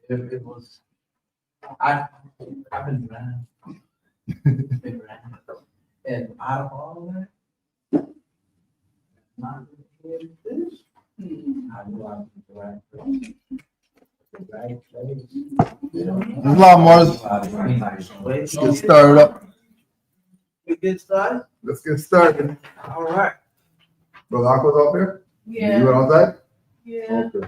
it was, I've been around. Been around. And out of all of that, not really this. I knew I was the right place. The right place. Islam, Mars. Let's get started up. We get started? Let's get started. All right. Brother Aqua's out there? Yeah. You went outside? Yeah. Okay.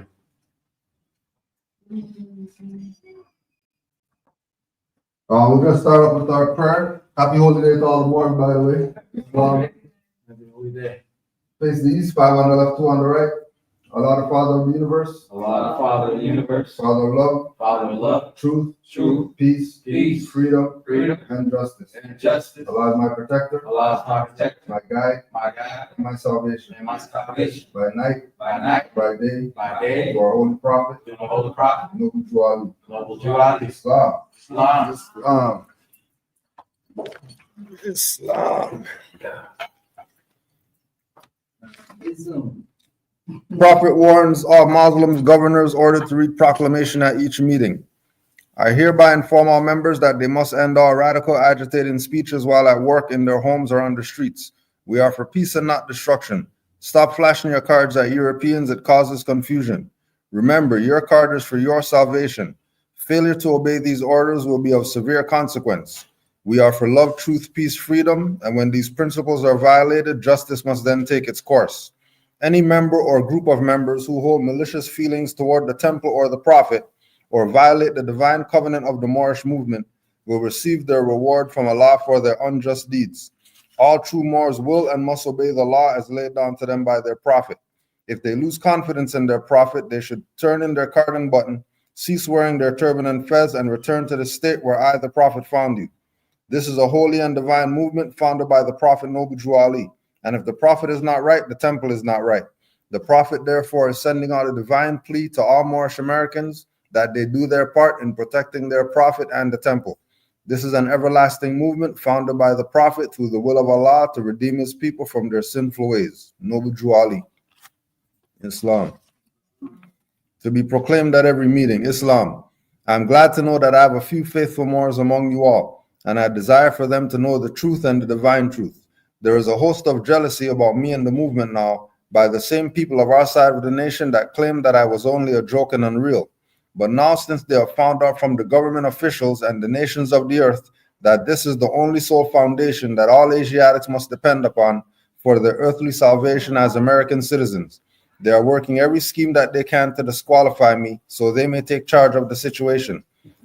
We're going to start off with our prayer. Happy holiday to all the Moors, by the way. Face the east, 5 on the left, 2 on the right. Allah, the Father of the universe. Allah, the Father of the universe. Father of love. Father of love. Truth. Truth. Peace. Peace. Freedom. Freedom. And justice. And justice. Allah is my protector. Allah is my protector. My guide. My God. And my salvation. And my salvation. By night. By night. By day. By day. To our holy prophet. To the holy prophet. Noble Juali. Noble Juali. Islam. Islam. Islam. Islam. Prophet warns all Muslims governors ordered to read proclamation at each meeting. I hereby inform all members that they must end all radical agitating speeches while at work, in their homes, or on the streets. We are for peace and not destruction. Stop flashing your cards at Europeans. It causes confusion. Remember, your card is for your salvation. Failure to obey these orders will be of severe consequence. We are for love, truth, peace, freedom, and when these principles are violated, justice must then take its course. Any member or group of members who hold malicious feelings toward the temple or the prophet, or violate the divine covenant of the Moorish movement, will receive their reward from Allah for their unjust deeds. All true Moors will and must obey the law as laid down to them by their prophet. If they lose confidence in their prophet, they should turn in their carding button, cease wearing their turban and fez, and return to the state where I, the prophet, found you. This is a holy and divine movement founded by the prophet Noble Juali. And if the prophet is not right, the temple is not right. The prophet, therefore, is sending out a divine plea to all Moorish Americans that they do their part in protecting their prophet and the temple. This is an everlasting movement founded by the prophet through the will of Allah to redeem his people from their sinful ways. Noble Juali. Islam. To be proclaimed at every meeting. Islam. I am glad to know that I have a few faithful Moors among you all, and I desire for them to know the truth and the divine truth. There is a host of jealousy about me and the movement now by the same people of our side of the nation that claimed that I was only a joke and unreal. But now, since they have found out from the government officials and the nations of the earth that this is the only sole foundation that all Asiatics must depend upon for their earthly salvation as American citizens, they are working every scheme that they can to disqualify me so they may take charge of the situation.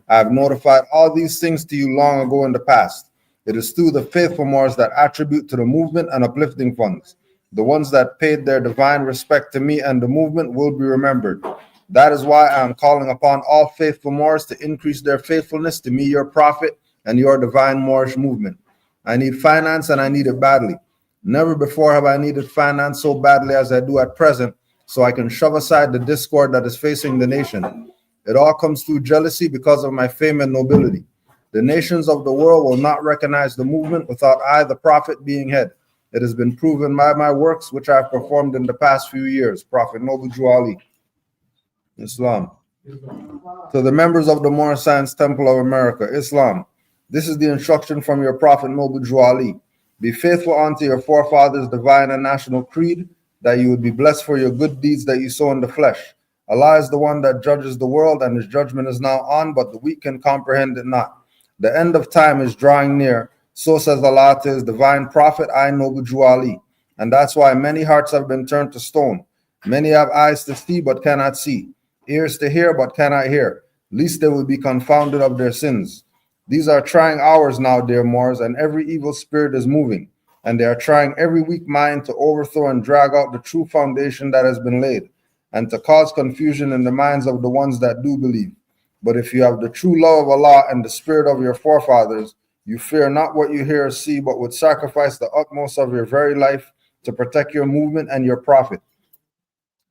I have notified all these things to you long ago in the past. It is through the faithful Moors that attribute to the movement and uplifting funds. The ones that paid their divine respect to me and the movement will be remembered. That is why I am calling upon all faithful Moors to increase their faithfulness to me, your prophet, and your divine Moorish movement. I need finance, and I need it badly. Never before have I needed finance so badly as I do at present, so I can shove aside the discord that is facing the nation. It all comes through jealousy because of my fame and nobility. The nations of the world will not recognize the movement without I, the prophet, being head. It has been proven by my works, which I have performed in the past few years. Prophet Noble Juali. Islam. To the members of the Moorish Science Temple of America, Islam. This is the instruction from your prophet Noble Juali. Be faithful unto your forefathers' divine and national creed, that you would be blessed for your good deeds that you sow in the flesh. Allah is the one that judges the world, and his judgment is now on, but the weak can comprehend it not. The end of time is drawing near. So says Allah to his divine prophet, I, Noble Juali. And that's why many hearts have been turned to stone. Many have eyes to see but cannot see, ears to hear but cannot hear, lest they will be confounded of their sins. These are trying hours now, dear Moors, and every evil spirit is moving, and they are trying every weak mind to overthrow and drag out the true foundation that has been laid, and to cause confusion in the minds of the ones that do believe. But if you have the true love of Allah and the spirit of your forefathers, you fear not what you hear or see, but would sacrifice the utmost of your very life to protect your movement and your prophet.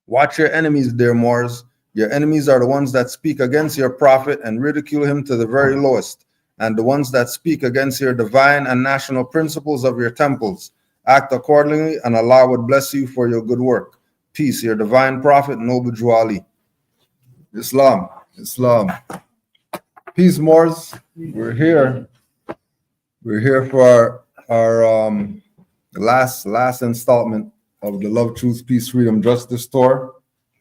Watch your enemies, dear Moors. Your enemies are the ones that speak against your prophet and ridicule him to the very lowest, and the ones that speak against your divine and national principles of your temples. Act accordingly, and Allah would bless you for your good work. Peace, your divine prophet, Noble Juali. Islam. Islam. Peace, Moors. We're here. We're here for our last installment of the Love, Truth, Peace, Freedom, Justice tour.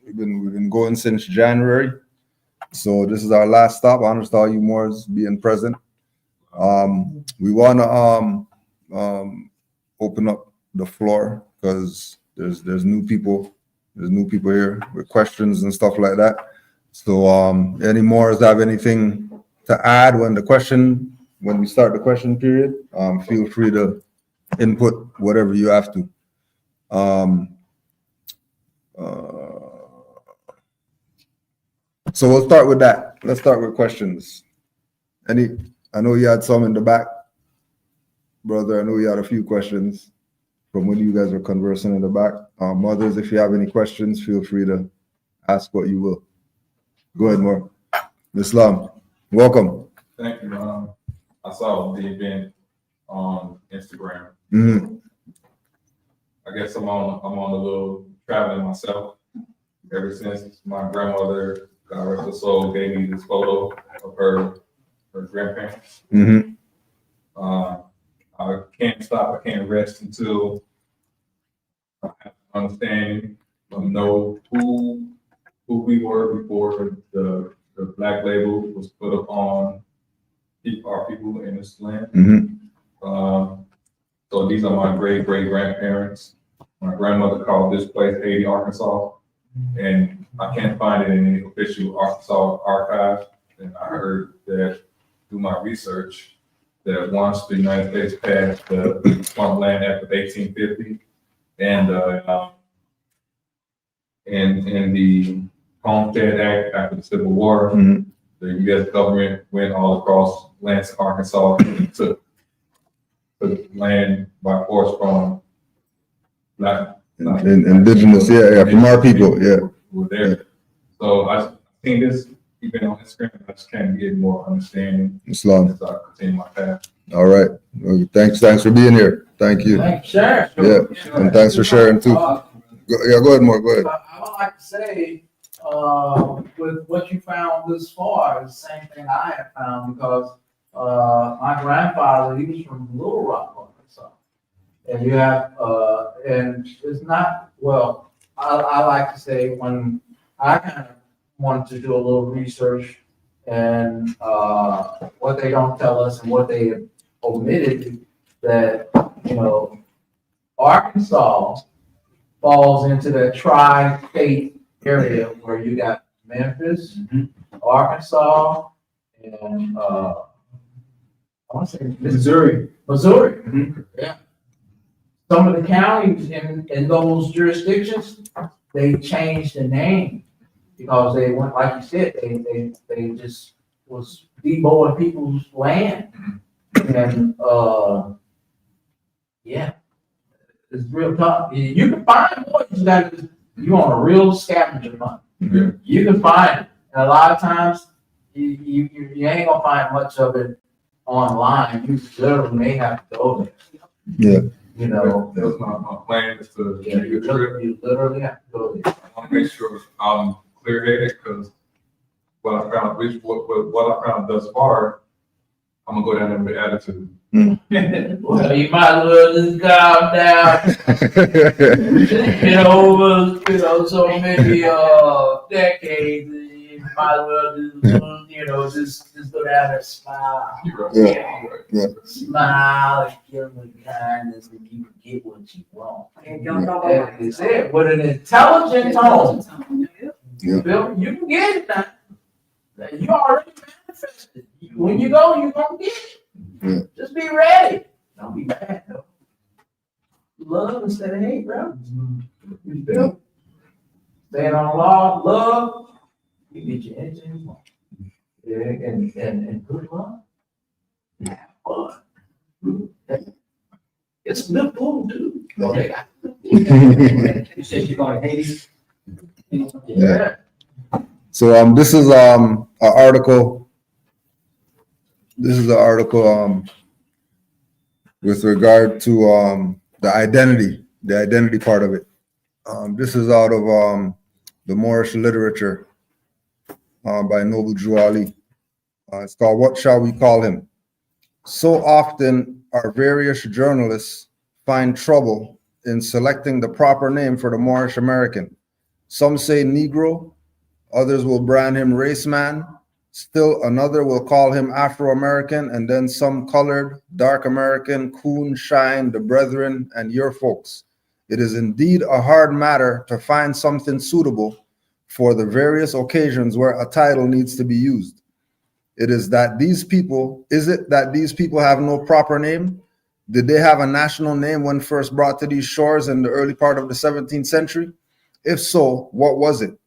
We've been going since January. So this is our last stop. Honors to all you Moors being present. We want to open up the floor because there's new people. There's new people here with questions and stuff like that. So any Moors have anything to add when we start the question period, feel free to input whatever you have to. So we'll start with that. Let's start with questions. I know you had some in the back, brother. I know you had a few questions from when you guys were conversing in the back. Mothers, if you have any questions, feel free to ask what you will. Go ahead, Moore. Islam, welcome. Thank you. I saw the event on Instagram. Mm-hmm. I guess I'm on a little traveling myself. Ever since my grandmother, God rest her soul, gave me this photo of her grandparents. Mm-hmm. I can't stop. I can't rest until I understand, know who we were before the black label was put upon our people in this land. Mm-hmm. So these are my great grandparents. My grandmother called this place Haiti, Arkansas, and I can't find it in any official Arkansas archive. And I heard that through my research that once the United States passed the Swampland Act of 1850 and the Homestead Act after the Civil War, Mm-hmm. the U.S. government went all across Lansing, Arkansas, and took land by force from black Indigenous, from our people, who were there. So I've seen this even on Instagram. I just can't get more understanding Islam. as I continue my path. All right. Thanks for being here. Thank you. Thanks, sure. Yeah, and thanks for sharing too. Go ahead, Moore. Go ahead. I would like to say, with what you found this far, is the same thing I have found because my grandfather, he was from Little Rock, Arkansas. And you have, and it's not, well, I like to say when I kind of wanted to do a little research and what they don't tell us and what they have omitted, that, Arkansas falls into that tri-state area where you got Memphis, Arkansas, and I want to say Missouri. Yeah. Some of the counties in those jurisdictions, they changed the name because they went, like you said, they just was deboing people's land. And yeah, it's real tough. You can find more. You on a real scavenger hunt. Yeah. You can find it. And a lot of times you ain't gonna find much of it online. You literally may have to go there. Yeah. That was my plan is to Yeah, make a trip. you literally have to go there. I want to make sure I'm clear-headed because what I found thus far, I'm gonna go down there with attitude. Well, you might as well just calm down. Over so many decades, you might as well just go down there and smile. You're right. Yeah. You're right. Smile and give them kindness and you can get what you want. And don't know And about it's it with an intelligent tone. Yeah. Bill, you can get it now. You already manifested. When you go, you're gonna get it. Yeah. Just be ready. Don't be bad though. Love instead of hate, bro. You feel? Staying on law, love, you get your engine on. Yeah, and good luck. Have fun. It's good food too. They got good food. You said you're going to Haiti? Yeah. So this is an article. This is an article with regard to the identity part of it. This is out of the Moorish literature. by Noble Drew Ali. It's called What Shall We Call Him? So often our various journalists find trouble in selecting the proper name for the Moorish American. Some say Negro, others will brand him race man, still another will call him Afro-American, and then some colored, dark American, coon, shine, the brethren, and your folks. It is indeed a hard matter to find something suitable for the various occasions where a title needs to be used. Is it that these people have no proper name? Did they have a national name when first brought to these shores in the early part of the 17th century? If so, what was it?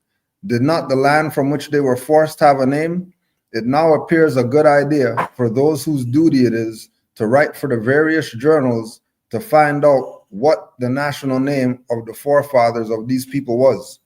Did not the land from which they were forced have a name? It now appears a good idea for those whose duty it is to write for the various journals to find out what the national name of the forefathers of these people was.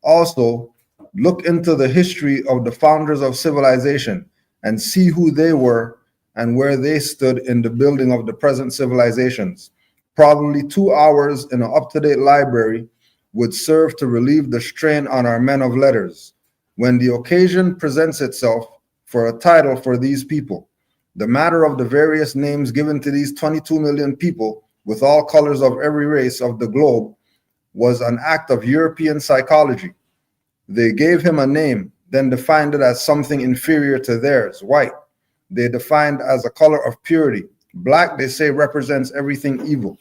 Also, look into the history of the founders of civilization and see who they were and where they stood in the building of the present civilizations. Probably 2 hours in an up-to-date library would serve to relieve the strain on our men of letters when the occasion presents itself for a title for these people. The matter of the various names given to these 22 million people with all colors of every race of the globe was an act of European psychology. They gave him a name, then defined it as something inferior to theirs, white. They defined as a color of purity. Black, they say, represents everything evil.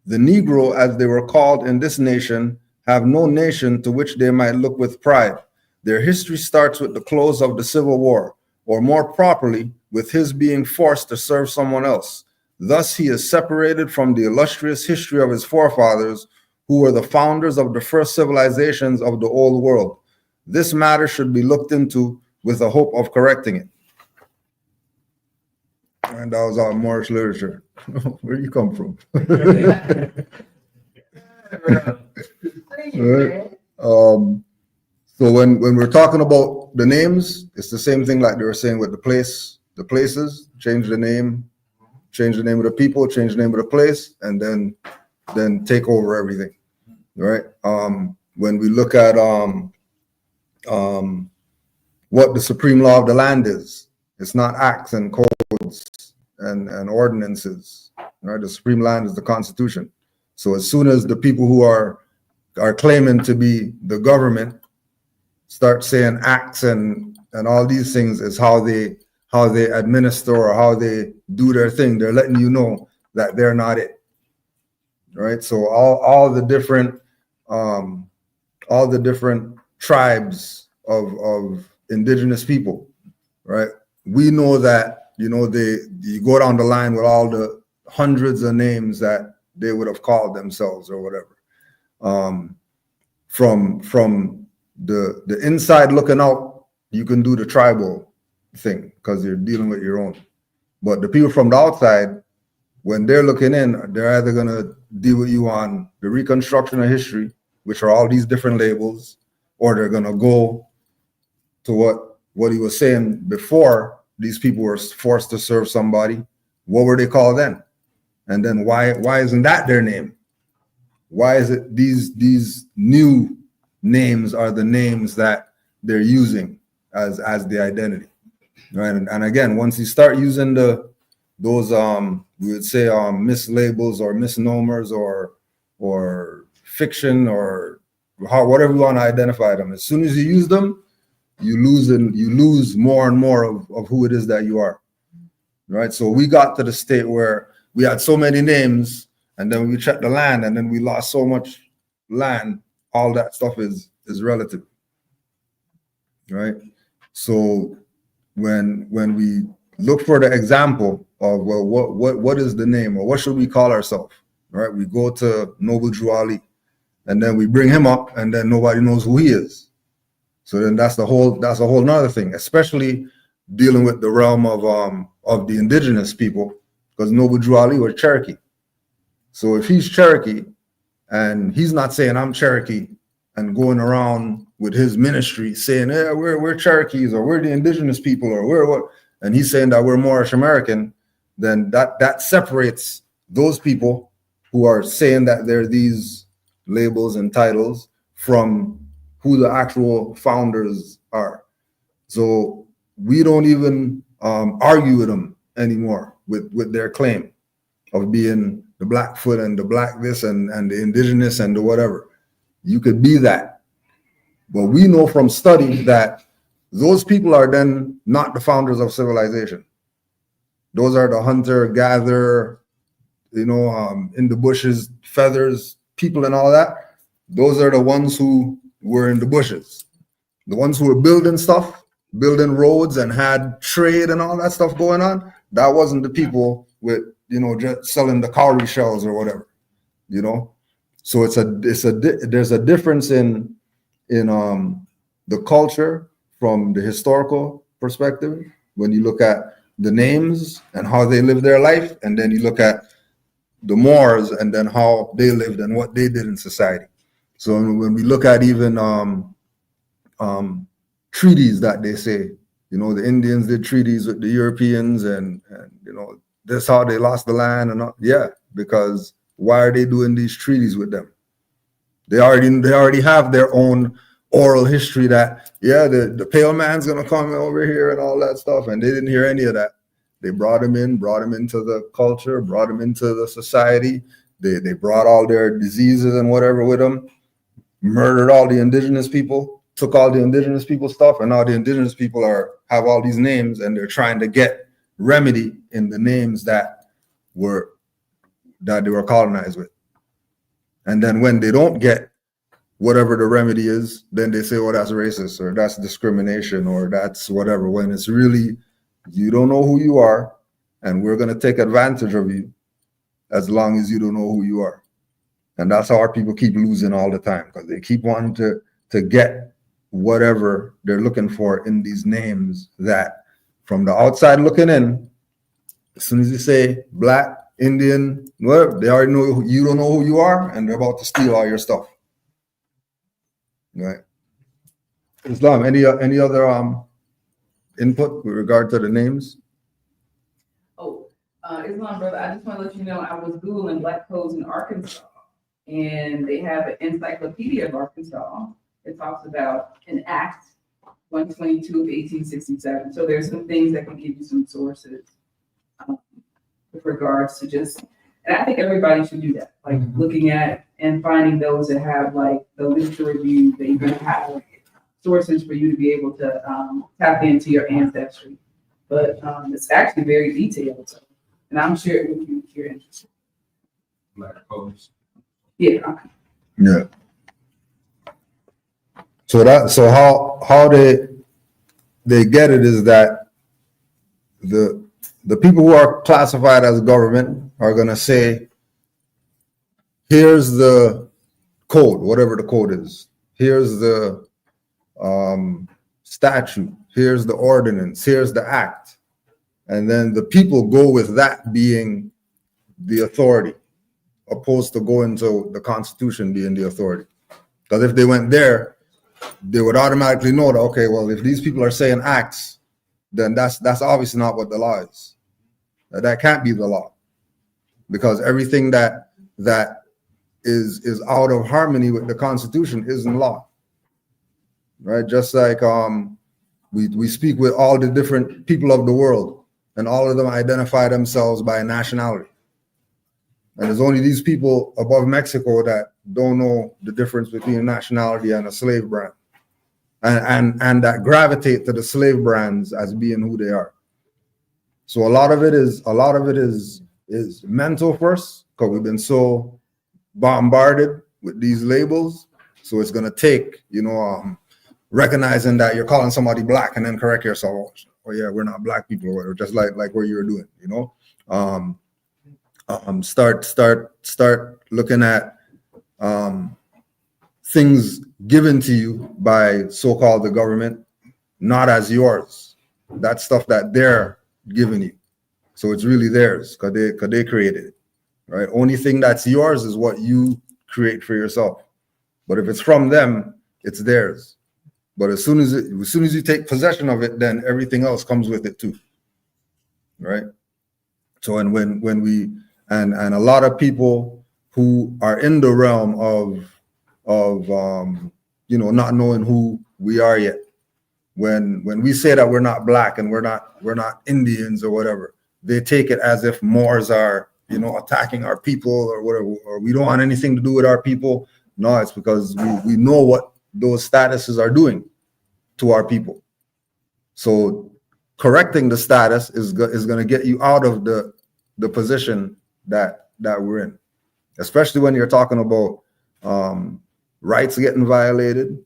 The Negro, as they were called in this nation, have no nation to which they might look with pride. Their history starts with the close of the Civil War, or more properly, with his being forced to serve someone else. Thus, he is separated from the illustrious history of his forefathers, who were the founders of the first civilizations of the old world. This matter should be looked into with the hope of correcting it. And that was our Moorish literature. Where you come from? Right. So when we're talking about the names, it's the same thing like they were saying with the places, change the name of the people, change the name of the place, and then take over everything, right? When we look at what the supreme law of the land is, it's not acts and codes and ordinances, right? The supreme land is the Constitution. So as soon as the people who are claiming to be the government start saying acts and all these things is how they administer or how they do their thing, they're letting you know that they're not it, right? So all the different tribes of indigenous people, right? We know that, you go down the line with all the hundreds of names that they would have called themselves or whatever. From the inside looking out, you can do the tribal thing because you're dealing with your own. But the people from the outside, when they're looking in, they're either going to deal with you on the reconstruction of history, which are all these different labels, or they're going to go to what he was saying before these people were forced to serve somebody. What were they called then? And then why isn't that their name? Why is it these new names are the names that they're using as the identity, right? And again, once you start using those we would say mislabels or misnomers or fiction or whatever you want to identify them, as soon as you use them, you lose more and more of who it is that you are, right? So we got to the state where we had so many names, and then we checked the land, and then we lost so much land. All that stuff is relative, right? So when we look for the example of, well, what is the name, or what should we call ourselves, right? We go to Noble Drew Ali, and then we bring him up, and then nobody knows who he is. So then that's a whole nother thing, especially dealing with the realm of the indigenous people, because Noble Drew Ali was Cherokee. So if he's Cherokee and he's not saying I'm Cherokee and going around with his ministry saying, yeah, we're Cherokees, or we're the indigenous people, or we're what, and he's saying that we're Moorish American, then that separates those people who are saying that they're these labels and titles from who the actual founders are. So we don't even argue with them anymore with their claim of being the Blackfoot and the black this and the indigenous and the whatever. You could be that. But we know from study that those people are then not the founders of civilization. Those are the hunter, gatherer, in the bushes, feathers, people and all that. Those are the ones who were in the bushes. The ones who were building stuff, building roads and had trade and all that stuff going on. That wasn't the people with, just selling the cowrie shells or whatever, So there's a difference in the culture from the historical perspective when you look at the names and how they live their life, and then you look at the Moors and then how they lived and what they did in society. So when we look at even treaties that they say, the Indians did treaties with the Europeans and that's how they lost the land and all. Yeah, because why are they doing these treaties with them? They already have their own oral history that, the pale man's gonna come over here and all that stuff, and they didn't hear any of that. They brought him into the culture, brought him into the society. They brought all their diseases and whatever with them, murdered all the indigenous people, took all the indigenous people stuff, and now the indigenous people have all these names, and they're trying to get remedy in the names that they were colonized with. And then when they don't get whatever the remedy is, then they say, that's racist, or that's discrimination, or that's whatever, when it's really, you don't know who you are, and we're going to take advantage of you as long as you don't know who you are. And that's how our people keep losing all the time, because they keep wanting to get whatever they're looking for in these names that from the outside looking in, as soon as you say black, Indian, well, they already know you don't know who you are, and they're about to steal all your stuff. Right. Islam, any other input with regard to the names? Islam, brother, I just want to let you know I was Googling Black codes in Arkansas, and they have an encyclopedia of Arkansas. It talks about an act 122 of 1867. So there's some things that can give you some sources with regards to and I think everybody should do that, like looking at and finding those that have like the literature review, they even have sources for you to be able to tap into your ancestry. But it's actually very detailed. So, and I'm sure it with you if you're interested. Black codes. Yeah. Yeah. So how they get it is that the people who are classified as government are gonna say, here's the code, whatever the code is. Here's the statute. Here's the ordinance. Here's the act. And then the people go with that being the authority, opposed to going to the Constitution being the authority. Because if they went there, they would automatically know that, okay, well, if these people are saying acts, then that's obviously not what the law is. That can't be the law, because everything that is out of harmony with the Constitution isn't law, right? Just like we speak with all the different people of the world, and all of them identify themselves by nationality. And there's only these people above Mexico that don't know the difference between a nationality and a slave brand, and that gravitate to the slave brands as being who they are. So a lot of it is mental first, because we've been so bombarded with these labels. So it's gonna take, recognizing that you're calling somebody black and then correct yourself. Oh yeah, we're not black people, or whatever, just like what you were doing, start looking at things given to you by so-called the government, not as yours. That's stuff that they're giving you. So it's really theirs because they created it, right? Only thing that's yours is what you create for yourself. But if it's from them, it's theirs. But as soon as you take possession of it, then everything else comes with it too, right? So and when we and a lot of people who are in the realm of not knowing who we are yet. When we say that we're not black and we're not Indians or whatever, they take it as if Moors are, attacking our people or whatever, or we don't want anything to do with our people. No, it's because we know what those statuses are doing to our people. So correcting the status is going to get you out of the position that we're in, especially when you're talking about rights getting violated.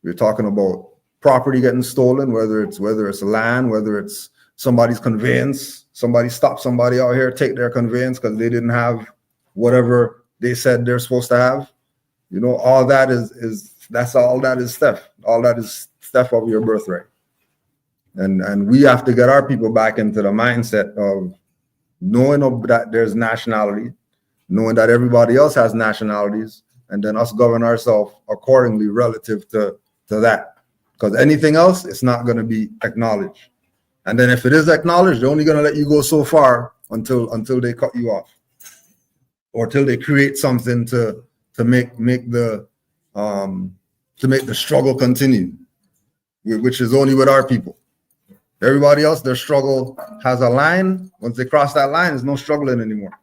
You're talking about property getting stolen, whether it's land, whether it's somebody's conveyance. Somebody stopped somebody out here, take their conveyance because they didn't have whatever they said they're supposed to have. All that is theft. All that is theft of your birthright. And we have to get our people back into the mindset of knowing that there's nationality, knowing that everybody else has nationalities, and then us govern ourselves accordingly relative to that. Because anything else, it's not going to be acknowledged. And then if it is acknowledged, they're only going to let you go so far until they cut you off, or till they create something to make the struggle continue, which is only with our people. Everybody else, their struggle has a line. Once they cross that line, there's no struggling anymore.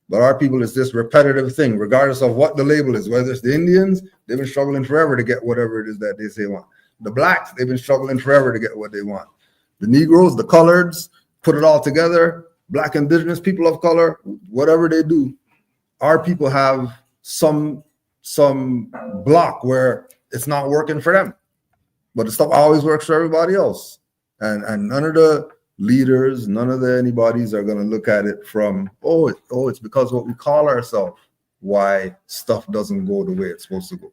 But our people, is this repetitive thing, regardless of what the label is. Whether it's the Indians, they've been struggling forever to get whatever it is that they say want. The blacks, they've been struggling forever to get what they want. The Negroes, the coloreds, put it all together. Black, indigenous, people of color, whatever they do, our people have some block where it's not working for them, but the stuff always works for everybody else. And none of the leaders, none of the anybody's are going to look at it from, it's because what we call ourselves, why stuff doesn't go the way it's supposed to go.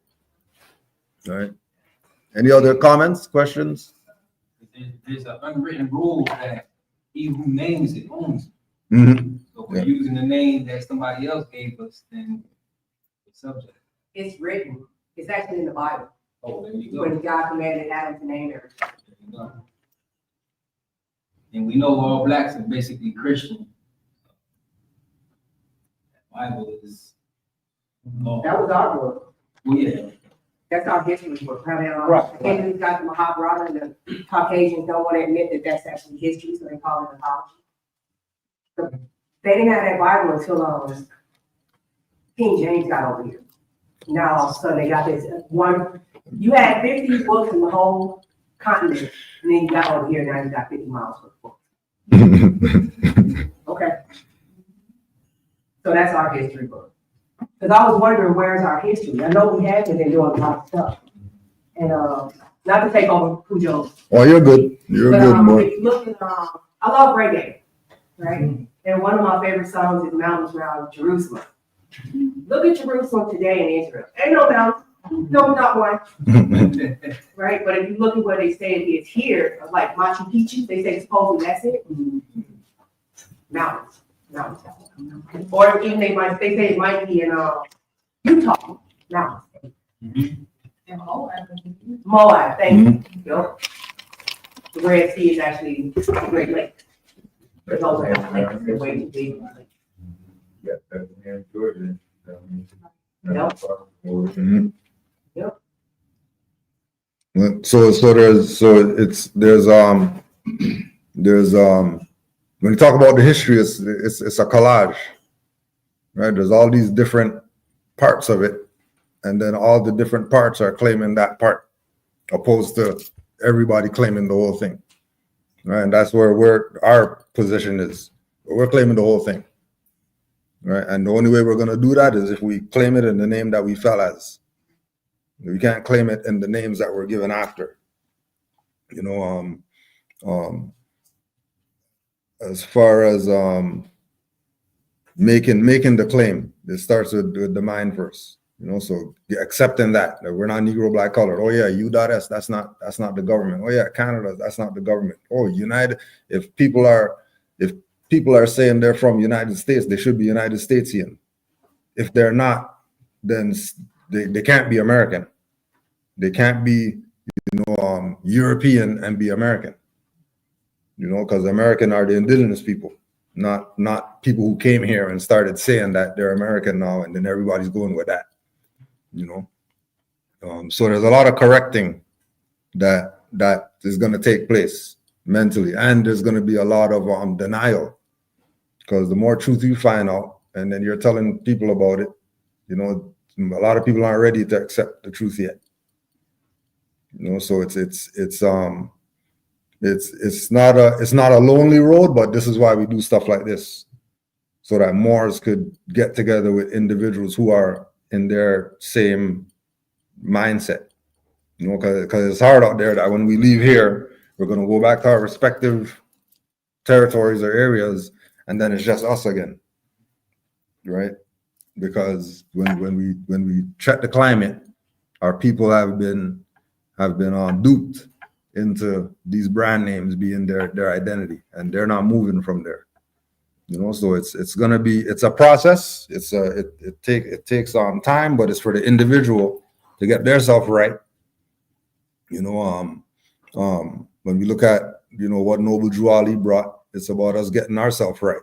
All right. Any other comments, questions? There's an unwritten rule that he who names it owns it. Mm-hmm. So if we're using the name that somebody else gave us, then it's subject. It's written. It's actually in the Bible. Oh, there you go. When God commanded Adam to name everything. There you go. And we know all blacks are basically Christian. The Bible is. Oh, That was our book. yeah. That's our history book. How they Right. the Hindus got the Mahabharata, and the Caucasians don't want to admit that that's actually history, so they call it mythology. So they didn't have that Bible until King James got over here. Now all of a sudden they got this one. You had 50 books in the whole continent, and then you got over here, now you got 50 miles worth of books. Okay. So that's our history book. Because I was wondering, where's our history? I know we have been doing a lot of stuff. And not to take over Cujo. Oh, you're good. You're But good, boy. if you look at, I love reggae, right? And one of my favorite songs is Mountains Around Jerusalem. Look at Jerusalem today in Israel. Ain't no mountains. No, not one. Right? But if you look at what they say it is here, like Machu Picchu, they say supposedly that's it. Mountains. Or even they say it might be in Utah. Mountains. And Moab, thank you. Yep. The Red Sea is actually the Great Lake. But those are lakes, they're way too big. Yeah, that's in Georgia. Yep. Mhm. Yep. Well, So there's when you talk about the history, it's a collage, right? There's all these different parts of it, and then all the different parts are claiming that part, opposed to everybody claiming the whole thing, right? And that's where our position is. We're claiming the whole thing, right? And the only way we're gonna do that is if we claim it in the name that we fell as. We can't claim it in the names that we're given after. As far as making the claim, it starts with the mind first. So accepting that we're not Negro, black, colored. Oh yeah, U.S. That's not the government. Oh yeah, Canada, that's not the government. Oh, United. If people are saying they're from United States, they should be United Statesian. If they're not, then they can't be American. They can't be, European and be American. Because American are the indigenous people, not people who came here and started saying that they're American now, and then everybody's going with that. So there's a lot of correcting that is going to take place mentally, and there's going to be a lot of denial, because the more truth you find out, and then you're telling people about it, you know, a lot of people aren't ready to accept the truth yet. You know, so it's not a lonely road, but this is why we do stuff like this, so that Moors could get together with individuals who are in their same mindset. You know, because it's hard out there that when we leave here, we're going to go back to our respective territories or areas, and then it's just us again, right? Because when we check the climate, our people have been duped into these brand names being their identity, and they're not moving from there. You know, so it's a process. It takes time, but it's for the individual to get themselves right. You know, when we look at, you know, what Noble Drew Ali brought, it's about us getting ourselves right.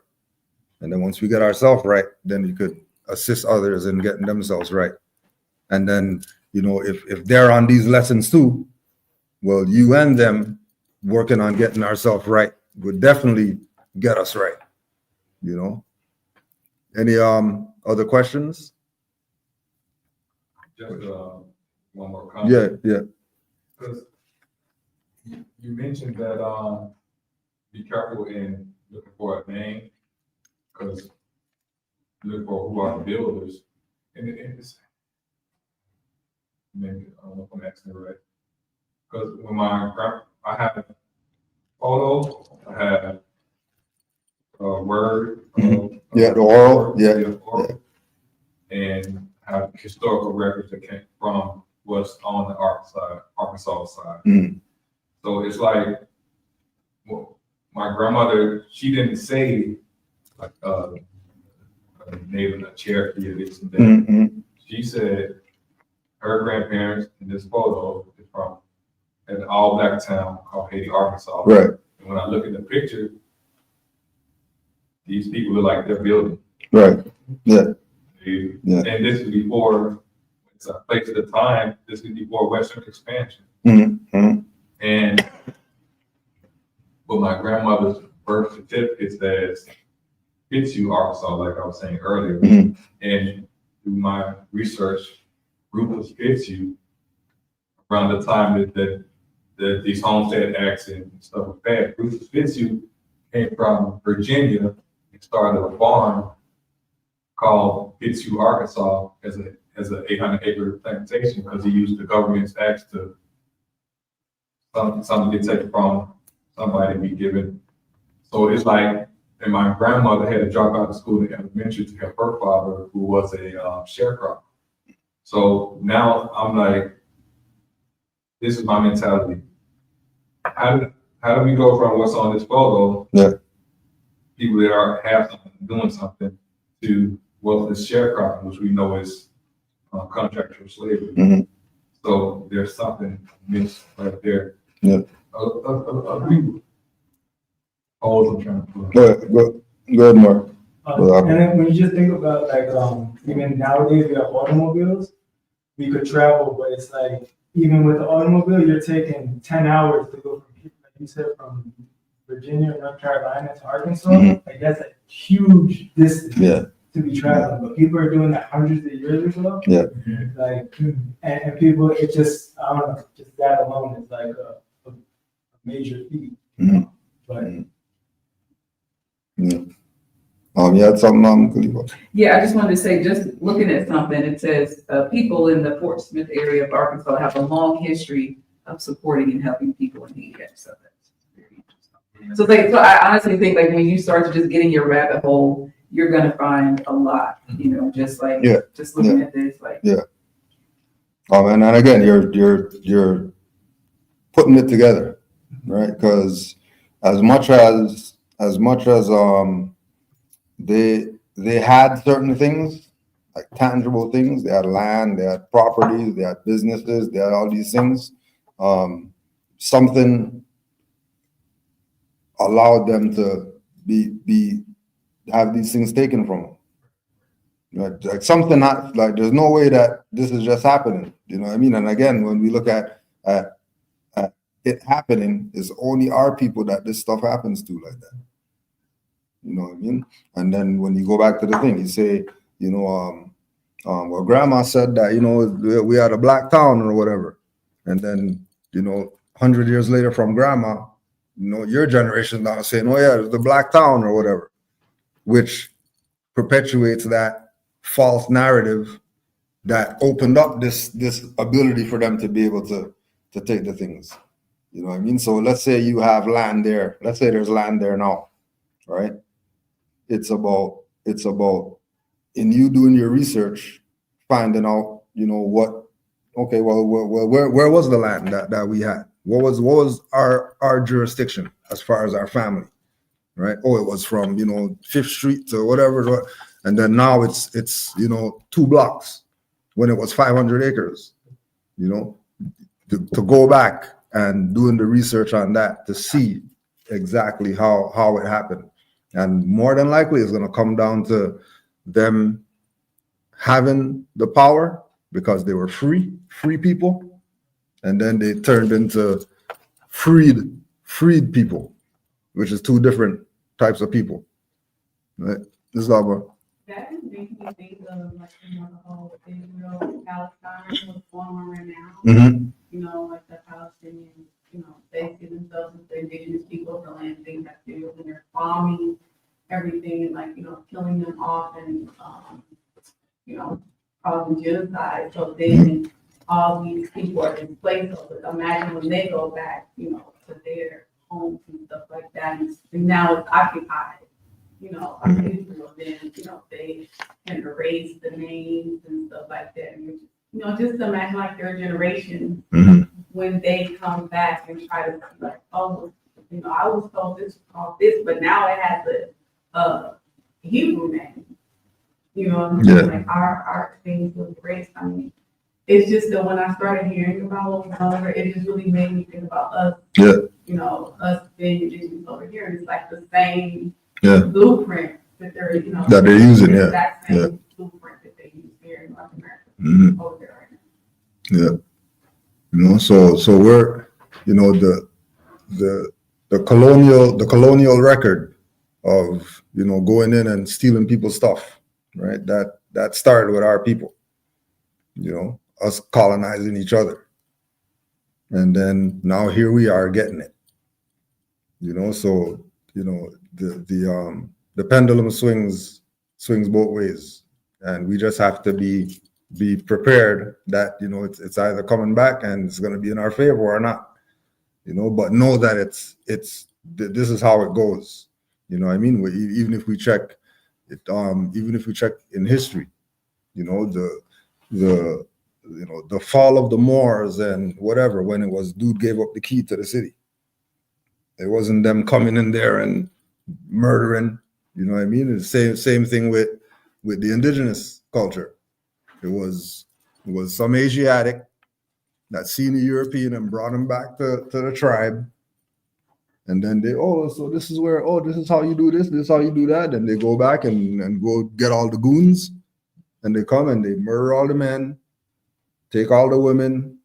And then once we get ourselves right, then you could assist others in getting themselves right. And then, you know, if they're on these lessons too, well, you and them working on getting ourselves right would definitely get us right. You know, any other questions? Just one more comment. Yeah. Because you mentioned that be careful in looking for a name, because look for who are the builders, and it's maybe I don't know if I'm asking it right. Because when I have a photo, I have a word, the oral, oral, and have historical records that came from what's on the Arkansas side. Mm. So it's like, well, my grandmother, she didn't say like a Native, a Cherokee, or this and that. Mm-hmm. She said her grandparents in this photo is from an all-black town called Haiti, Arkansas. Right. And when I look at the picture, these people look like they're building. Right. Yeah. And this is before, it's a place at the time, this is before Western expansion. Mm-hmm. And but my grandmother's birth certificate says Fitzhugh, Arkansas, like I was saying earlier. Mm-hmm. And through my research, Rufus Fitzhugh, around the time that these Homestead Acts and stuff were passed, Rufus Fitzhugh came from Virginia and started a farm called Fitzhugh, Arkansas, as an 800-acre plantation, because he used the government's acts to something get taken from somebody be given. So it's like, and my grandmother had to drop out of school in elementary to help her father, who was a sharecropper. So now I'm like, this is my mentality. How do we go from what's on this photo, people that have something, doing something, to what is sharecropping, which we know is contractual slavery. Mm-hmm. So there's something missed right there. Yeah. Agree with all I'm trying to put. Good, Mark. And then when you just think about like even nowadays we have automobiles, we could travel, but it's like even with the automobile, you're taking 10 hours to go from, like you said, from Virginia, North Carolina to Arkansas. Mm-hmm. Like that's a huge distance to be traveling. But people are doing that hundreds of years ago. Yeah. Like and people, it just, I don't know, just that alone is like a major feat. Mm-hmm. But you had something, Khalifa? Yeah, I just wanted to say, just looking at something, it says, people in the Fort Smith area of Arkansas have a long history of supporting and helping people in need. So that's very interesting. So I honestly think like when you start to just get in your rabbit hole, you're gonna find a lot, you know, just like, just looking at this, like. Yeah. And again, you're putting it together, right? Because as much as they had certain things, like tangible things. They had land, they had properties, they had businesses, they had all these things. Something allowed them to have these things taken from them. Like something not like there's no way that this is just happening. You know what I mean? And again, when we look at it happening, it's only our people that this stuff happens to like that. You know what I mean? And then when you go back to the thing, you say, you know, well, grandma said that, you know, we had a black town or whatever. And then, you know, 100 years later from grandma, you know, your generation now saying, oh yeah, it's the black town or whatever, which perpetuates that false narrative that opened up this ability for them to be able to take the things. You know what I mean? So let's say you have land there. Let's say there's land there now, right? It's about in you doing your research, finding out, you know, what, okay, well, where was the land that we had? What was our jurisdiction as far as our family, right? Oh, it was from, you know, 5th Street to whatever, and then now it's you know, 2 blocks when it was 500 acres, you know, to go back and doing the research on that to see exactly how it happened. And more than likely, it's going to come down to them having the power because they were free people, and then they turned into freed people, which is 2 different types of people. Right? This is all. That just makes me think of like, you know, the whole Israel Palestine what's going on right now. Mm-hmm. You know, like the Palestinians, you know, they see themselves as the indigenous people of the land, things like this, and they're bombing everything and like, you know, killing them off and you know, causing genocide. So then all these people are displaced. So imagine when they go back, you know, to their homes and stuff like that, and now it's occupied. You know, Israel, then, you know, they can erase the names and stuff like that. And, you know, just imagine like their generation when they come back and try to be like, oh, you know, I was told this was called this, but now it has a Hebrew name. You know, like our things with race. I mean, it's just that when I started hearing about it, it just really made me think about us. Yeah. You know, us being indigenous over here, and it's like the same. Yeah. Blueprint that they're, you know, that they're using, yeah. That same blueprint that they use here in North America over there right now. Yeah. You know, so we're, you know, the colonial record of, you know, going in and stealing people's stuff, right? That started with our people, you know, us colonizing each other. And then now here we are getting it. You know, so, you know, the pendulum swings both ways, and we just have to be prepared that, you know, it's either coming back and it's going to be in our favor or not, you know, but know that this is how it goes. You know what I mean? Even if we check it, even if we check in history, you know, the fall of the Moors and whatever, when it was dude gave up the key to the city. It wasn't them coming in there and murdering, you know what I mean? It's the same thing with the indigenous culture. It was some Asiatic that seen a European and brought him back to the tribe. And then so this is where, this is how you do this is how you do that. And they go back and go get all the goons, and they come and they murder all the men, take all the women,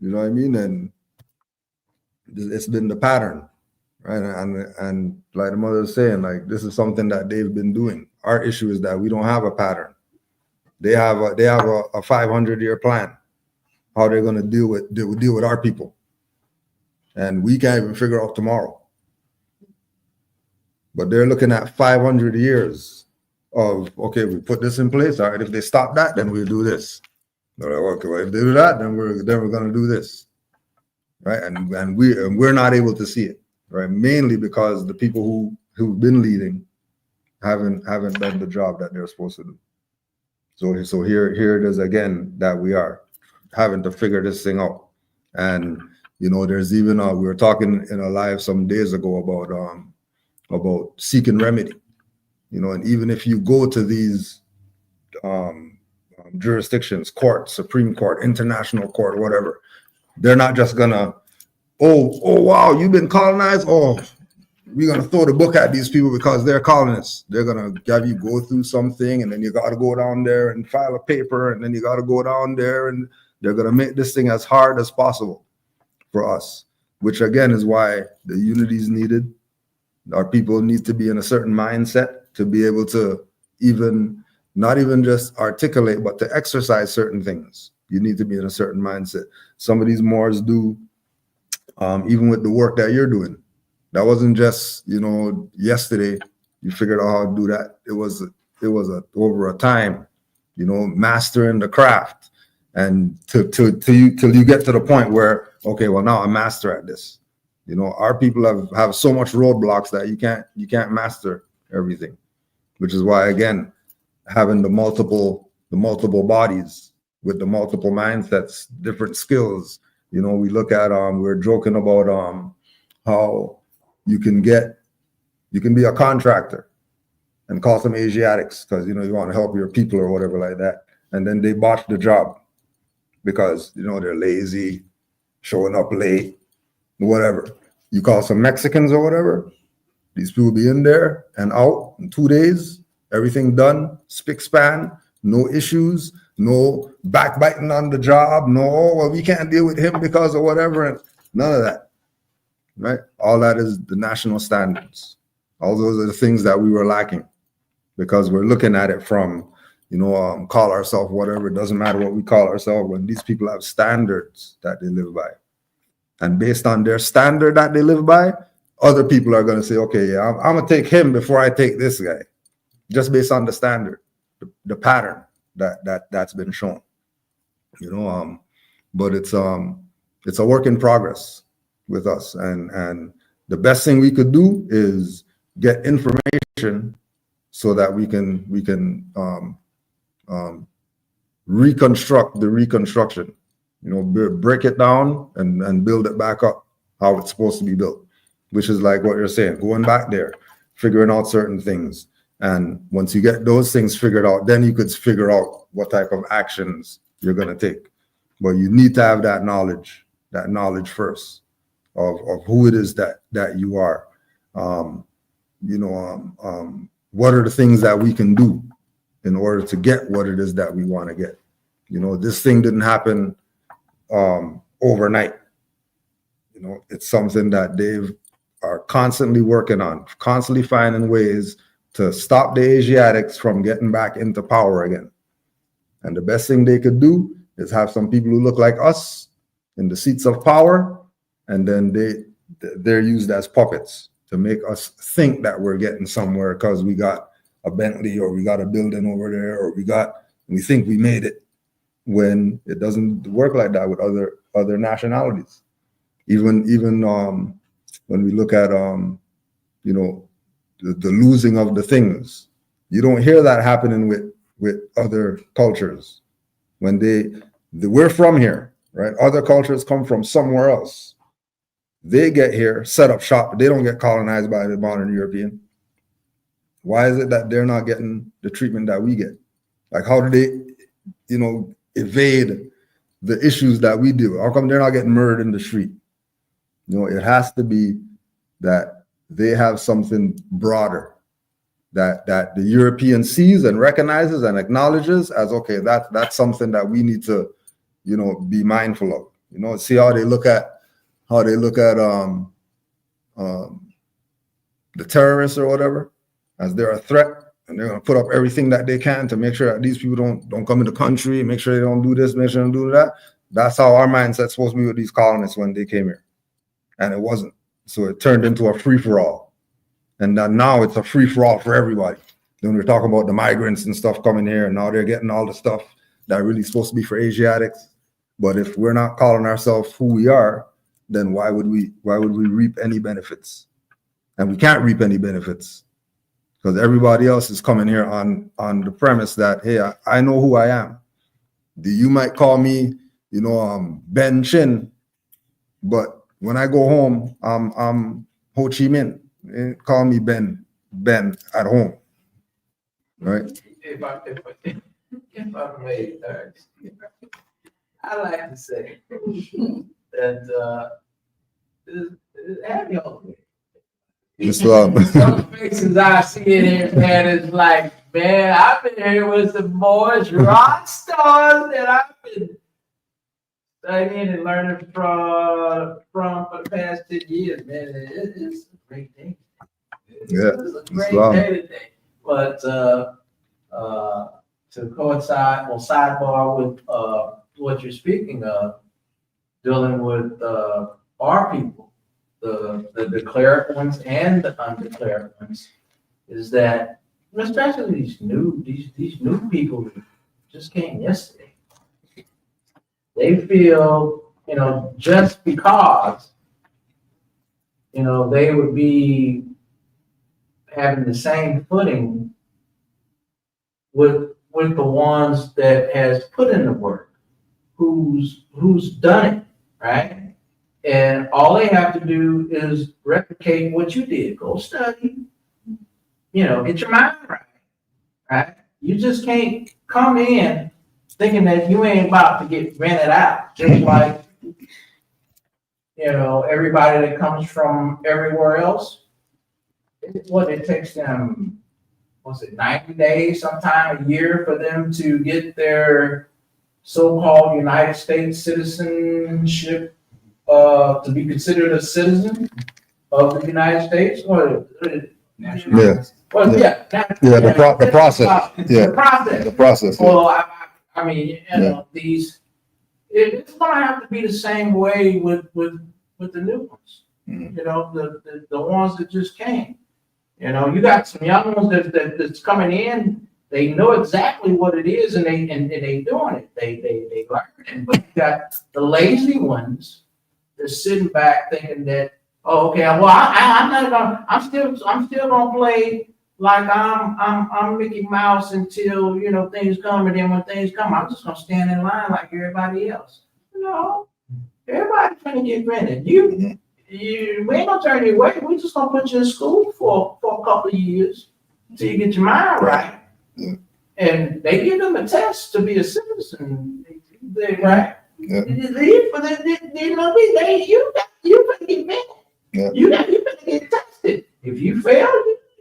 you know what I mean? And it's been the pattern. Right, and like the mother was saying, like, this is something that they've been doing. Our issue is that we don't have a pattern. They have a 500-year plan, how they're going to deal with our people, and we can't even figure out tomorrow. But they're looking at 500 years of, okay, we put this in place. All right, if they stop that, then we'll do this. They're like, okay, well, if they do that, then we're going to do this, right? And we're not able to see it. Right, mainly because the people who've been leading haven't done the job that they're supposed to do. So here it is again that we are having to figure this thing out. And you know, there's even we were talking in a live some days ago about seeking remedy. You know, and even if you go to these jurisdictions, court, Supreme Court, International Court, whatever, they're not just gonna, oh wow, you've been colonized. Oh, we're gonna throw the book at these people because they're colonists. They're gonna have you go through something, and then you gotta go down there and file a paper, and then you gotta go down there, and they're gonna make this thing as hard as possible for us, which again is why the unity is needed. Our people need to be in a certain mindset to be able to not even just articulate, but to exercise certain things. You need to be in a certain mindset. Some of these Moors do, even with the work that you're doing. That wasn't just, yesterday you figured out how to do that. It was over a time, mastering the craft, and till you get to the point where, okay, well, now I'm master at this. Our people have so much roadblocks that you can't master everything, which is why, again, having the multiple bodies with the multiple mindsets, different skills. We look at we're joking about how you can be a contractor and call them Asiatics because you want to help your people or whatever like that, and then they botch the job because they're lazy, showing up late, whatever. You call some Mexicans or whatever, these people be in there and out in 2 days, everything done, spick span, no issues, no backbiting on the job, we can't deal with him because of whatever, and none of that, right? All that is the national standards. All those are the things that we were lacking because we're looking at it from, call ourselves whatever, it doesn't matter what we call ourselves when these people have standards that they live by. And based on their standard that they live by, other people are going to say, okay, yeah, I'm going to take him before I take this guy, just based on the standard, the pattern that's been shown, but it's a work in progress with us. And the best thing we could do is get information so that we can reconstruct the reconstruction. Break it down and build it back up how it's supposed to be built, which is like what you're saying, going back there, figuring out certain things. And once you get those things figured out, then you could figure out what type of actions you're going to take. But you need to have that knowledge first of who it is that you are. What are the things that we can do in order to get what it is that we want to get? This thing didn't happen overnight. It's something that they are constantly working on, constantly finding ways to stop the Asiatics from getting back into power again. And the best thing they could do is have some people who look like us in the seats of power, and then they're used as puppets to make us think that we're getting somewhere because we got a Bentley or we got a building over there or we think we made it, when it doesn't work like that with other nationalities. Even when we look at the losing of the things, you don't hear that happening with other cultures. When we're from here, right? Other cultures come from somewhere else. They get here, set up shop, they don't get colonized by the modern European. Why is it that they're not getting the treatment that we get? Like, how do they, evade the issues that we deal with? How come they're not getting murdered in the street? It has to be that they have something broader that the European sees and recognizes and acknowledges as, okay, that's something that we need to, be mindful of. See how they look at the terrorists or whatever as they're a threat, and they're going to put up everything that they can to make sure that these people don't come in the country, make sure they don't do this, make sure they don't do that. That's how our mindset's supposed to be with these colonists when they came here. And it wasn't. So it turned into a free-for-all. And now it's a free-for-all for everybody. Then we're talking about the migrants and stuff coming here, and now they're getting all the stuff that really supposed to be for Asiatics. But if we're not calling ourselves who we are, then why would we reap any benefits? And we can't reap any benefits because everybody else is coming here on the premise that, hey, I know who I am. You might call me, Ben Chin, but when I go home, I'm Ho Chi Minh. Call me Ben at home, right? If I may, I like to say that have your Islam. Some faces I see in here, man, is like, man, I've been here with some Moorish rock stars that I've been studying and learning from for the past 10 years, man. It's a great day. Yeah, It's a great Islam. day today. But to coincide or sidebar with what you're speaking of, dealing with our people, the declared ones and the undeclared ones, is that especially these new people who just came yesterday. They feel, just because, they would be having the same footing with the ones that has put in the work, who's done it, right? And all they have to do is replicate what you did. Go study, get your mind right? You just can't come in thinking that you ain't about to get rented out, just like, everybody that comes from everywhere else. It takes them, 90 days, sometime a year for them to get their so-called United States citizenship, to be considered a citizen of the United States, or Yeah. well, Yeah. The process. Yeah. The process. The process. Yeah. Well, I mean, it's gonna have to be the same way with the new ones. Mhm. The ones that just came. You got some young ones that's coming in. They know exactly what it is, and they doing it. They learn. But you got the lazy ones that's sitting back thinking that, oh, okay, well, I'm not gonna. I'm still gonna play like I'm Mickey Mouse until things come, and then when things come, I'm just gonna stand in line like everybody else. No, everybody's trying to get rented. We ain't gonna turn you away. We just gonna put you in school for a couple of years until you get your mind right. Yeah. And they give them a test to be a citizen, right? Yeah. You better get met. Yeah. You better get tested. If you fail,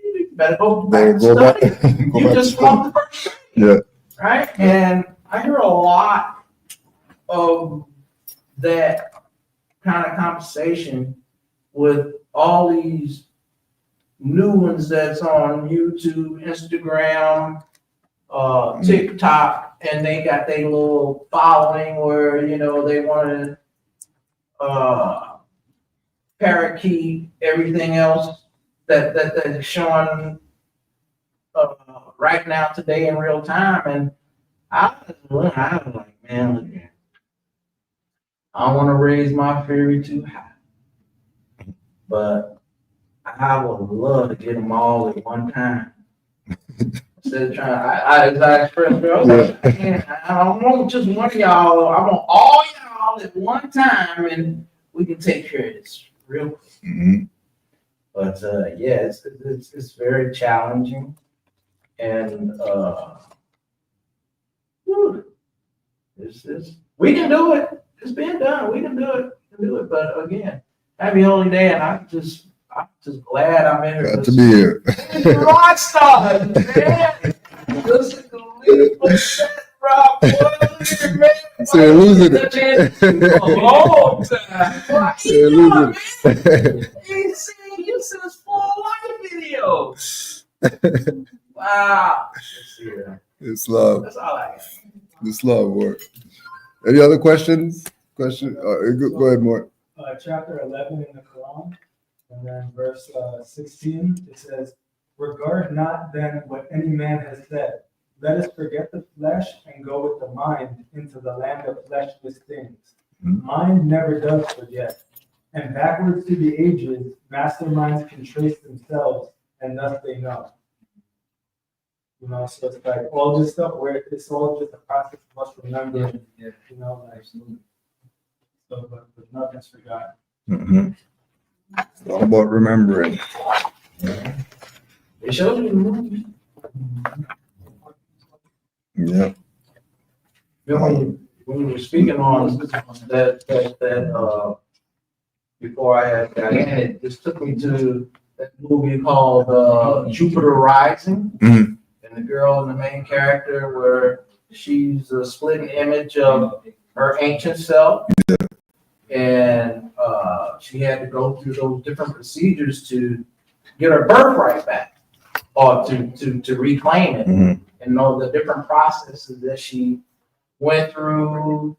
you better go back Better and go study. back- go You back just to study. flunked the first Yeah. right? And I hear a lot of that kind of conversation with all these new ones that's on YouTube, Instagram, TikTok, and they got their little following where they want to parakeet everything else that's showing right now today in real time. And I was like, man, look here. I don't want to raise my fury too high, but I would love to get them all at one time. Instead of trying, as I expressed earlier, I don't want just one of y'all. I want all y'all at one time, and we can take care of this real quick. Mhm. But it's very challenging, and we can do it. It's been done. We can do it. But again, happy holy day, and I'm just glad I'm in here. Glad to be here. Rock stars, man. Listen to me, Rob. So you're losing it. A long time. Why You're you losing it. ain't seen you since full life video. Wow. Let's see here. It's love. That's all I got. It's love work. Any other questions? Go ahead, Mort. Chapter 11 in the Quran, and then verse 16, it says, "Regard not then what any man has said. Let us forget the flesh and go with the mind into the land of fleshless things. Mind never does forget. And backwards to the ages, masterminds can trace themselves, and thus they know." So it's like all this stuff where it's all just a process of us remembering, so, but nothing's forgotten. Mhm. It's all about remembering. They showed you the movie. Yeah. When you were speaking on that before I had got in, it just took me to that movie called Jupiter Rising. Mhm. And the girl in the main character where she's a splitting image of her ancient self. And she had to go through those different procedures to get her birthright back or to reclaim it. Mhm. And know the different processes that she went through.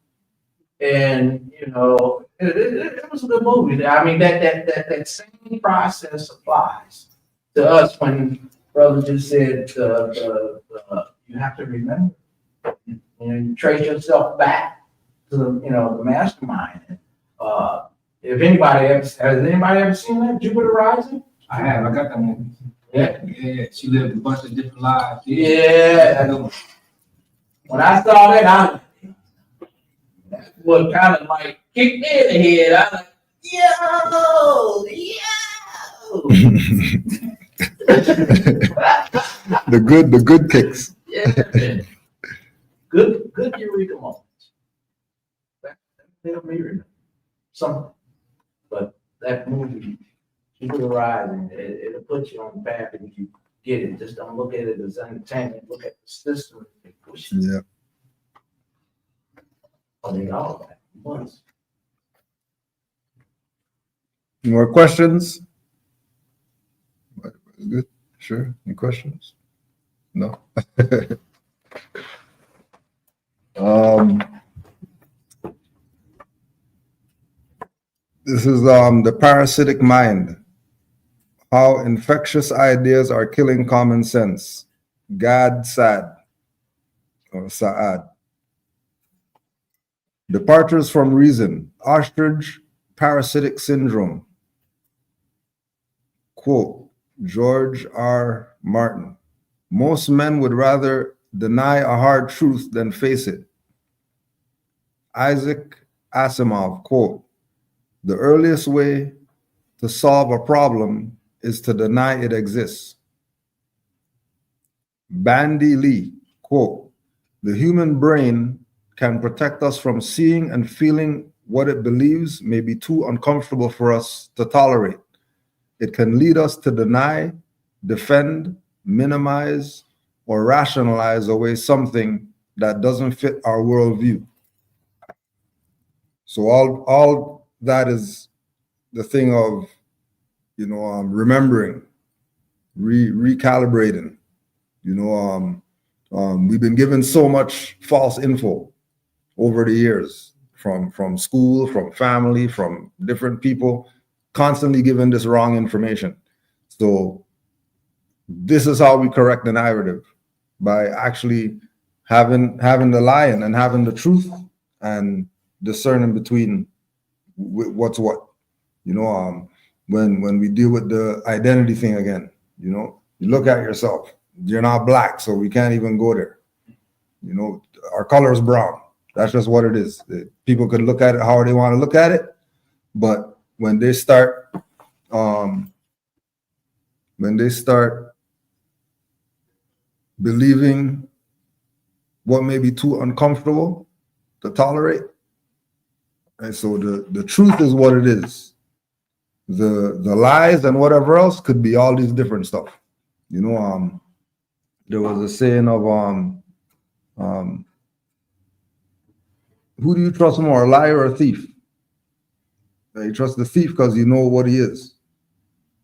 And, you know, it was a good movie. I mean, that same process applies to us when brother just said, you have to remember, and trace yourself back to the mastermind. If anybody has anybody ever seen that Jupiter Rising? I have, I got that movie. Yeah. Yeah, she lived a bunch of different lives. Yeah. When I saw that, that's what kind of like kicked me in the head. I was like, The good kicks. yeah, man. Good Eureka moments. That helped me remember something. But that movie, Jupiter Rising, it'll put you on the path if you get it. Just don't look at it as entertainment. Look at the system and push it. Yeah. I mean, all that once. More questions? Good. Sure. Any questions? No. This is the parasitic mind. How infectious ideas are killing common sense. Gad Sad or Saad. Departures from reason. Ostrich parasitic syndrome. Quote, George R. Martin. Most men would rather deny a hard truth than face it. Isaac Asimov, quote, the earliest way to solve a problem is to deny it exists. Bandy Lee, quote, the human brain can protect us from seeing and feeling what it believes may be too uncomfortable for us to tolerate. It can lead us to deny, defend, minimize, or rationalize away something that doesn't fit our worldview. So all that is the thing of, remembering, recalibrating. We've been given so much false info over the years from school, from family, from different people, constantly given this wrong information. So this is how we correct the narrative, by actually having the lion and having the truth and discerning between what's what. When we deal with the identity thing again, you look at yourself. You're not black, so we can't even go there. Our color is brown. That's just what it is. People could look at it how they want to look at it, but when they start believing what may be too uncomfortable to tolerate, and so the truth is what it is. The lies and whatever else could be all these different stuff. There was a saying of who do you trust more, a liar or a thief? You trust the thief because you know what he is.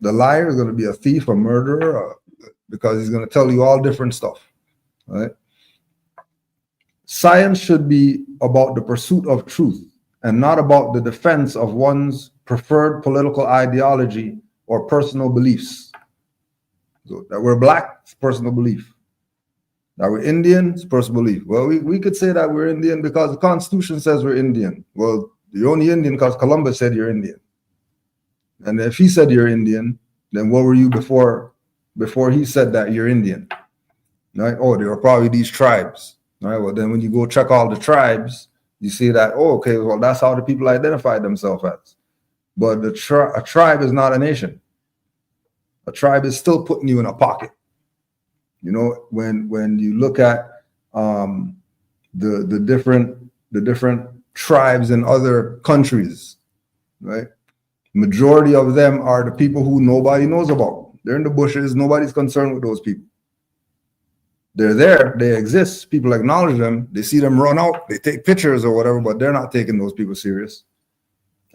The liar is going to be a thief, a murderer, because he's going to tell you all different stuff. Right? Science should be about the pursuit of truth and not about the defense of one's preferred political ideology or personal beliefs. So that we're black, it's personal belief. That we're Indian, it's personal belief. Well, we could say that we're Indian because the Constitution says we're Indian. Well, you're only Indian because Columbus said you're Indian. And if he said you're Indian, then what were you before he said that you're Indian? Right? Oh, there were probably these tribes. All right. Well, then when you go check all the tribes, you see that, oh, okay, well, that's how the people identify themselves as. But a tribe is not a nation. A tribe is still putting you in a pocket. When you look at the different tribes in other countries, right? Majority of them are the people who nobody knows about. They're in the bushes. Nobody's concerned with those people. They're there. They exist. People acknowledge them. They see them run out. They take pictures or whatever, but they're not taking those people serious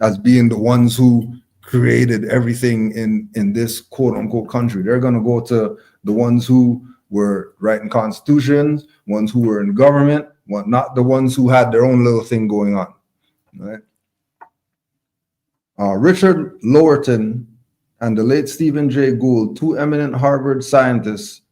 as being the ones who created everything in this quote unquote country. They're going to go to the ones who were writing constitutions, ones who were in government, not the ones who had their own little thing going on. Right? Richard Lowerton and the late Stephen Jay Gould, two eminent Harvard scientists,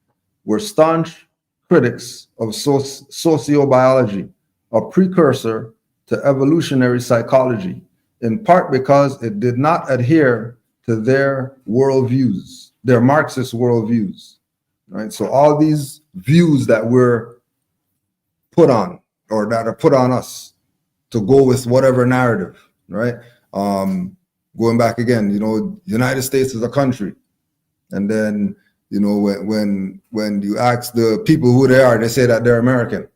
were staunch critics of sociobiology, a precursor to evolutionary psychology, in part because it did not adhere to their worldviews, their Marxist worldviews. Right? So all these views that were put on, or that are put on us to go with whatever narrative, right? Going back again, United States is a country. And then, when you ask the people who they are, they say that they're American.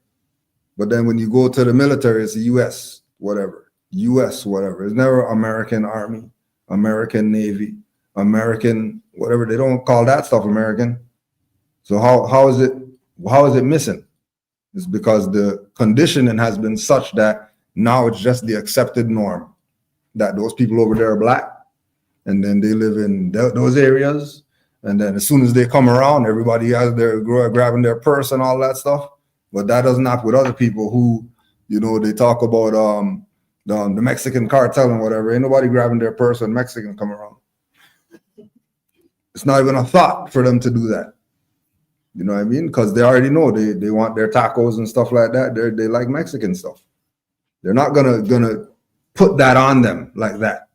But then when you go to the military, it's the US, whatever. US, whatever. It's never American Army, American Navy, American, whatever. They don't call that stuff American. So how is it missing? It's because the conditioning has been such that now it's just the accepted norm that those people over there are black, and then they live in those areas. And then as soon as they come around, everybody has their grabbing their purse and all that stuff. But that doesn't happen with other people who, they talk about the Mexican cartel and whatever. Ain't nobody grabbing their purse when Mexicans come around. It's not even a thought for them to do that. You know what I mean? Because they already know they want their tacos and stuff like that. They like Mexican stuff. They're not gonna put that on them like that,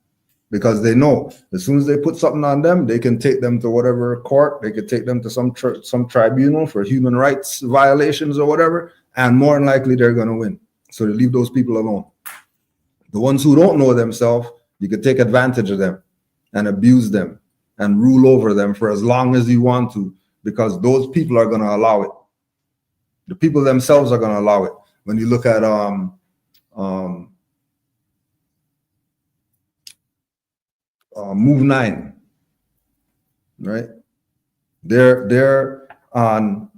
because they know as soon as they put something on them, they can take them to whatever court. They could take them to some tribunal for human rights violations or whatever, and more than likely they're gonna win. So they leave those people alone. The ones who don't know themselves, you could take advantage of them and abuse them and rule over them for as long as you want to, because those people are going to allow it. The people themselves are going to allow it. When you look at Move 9, right? They're on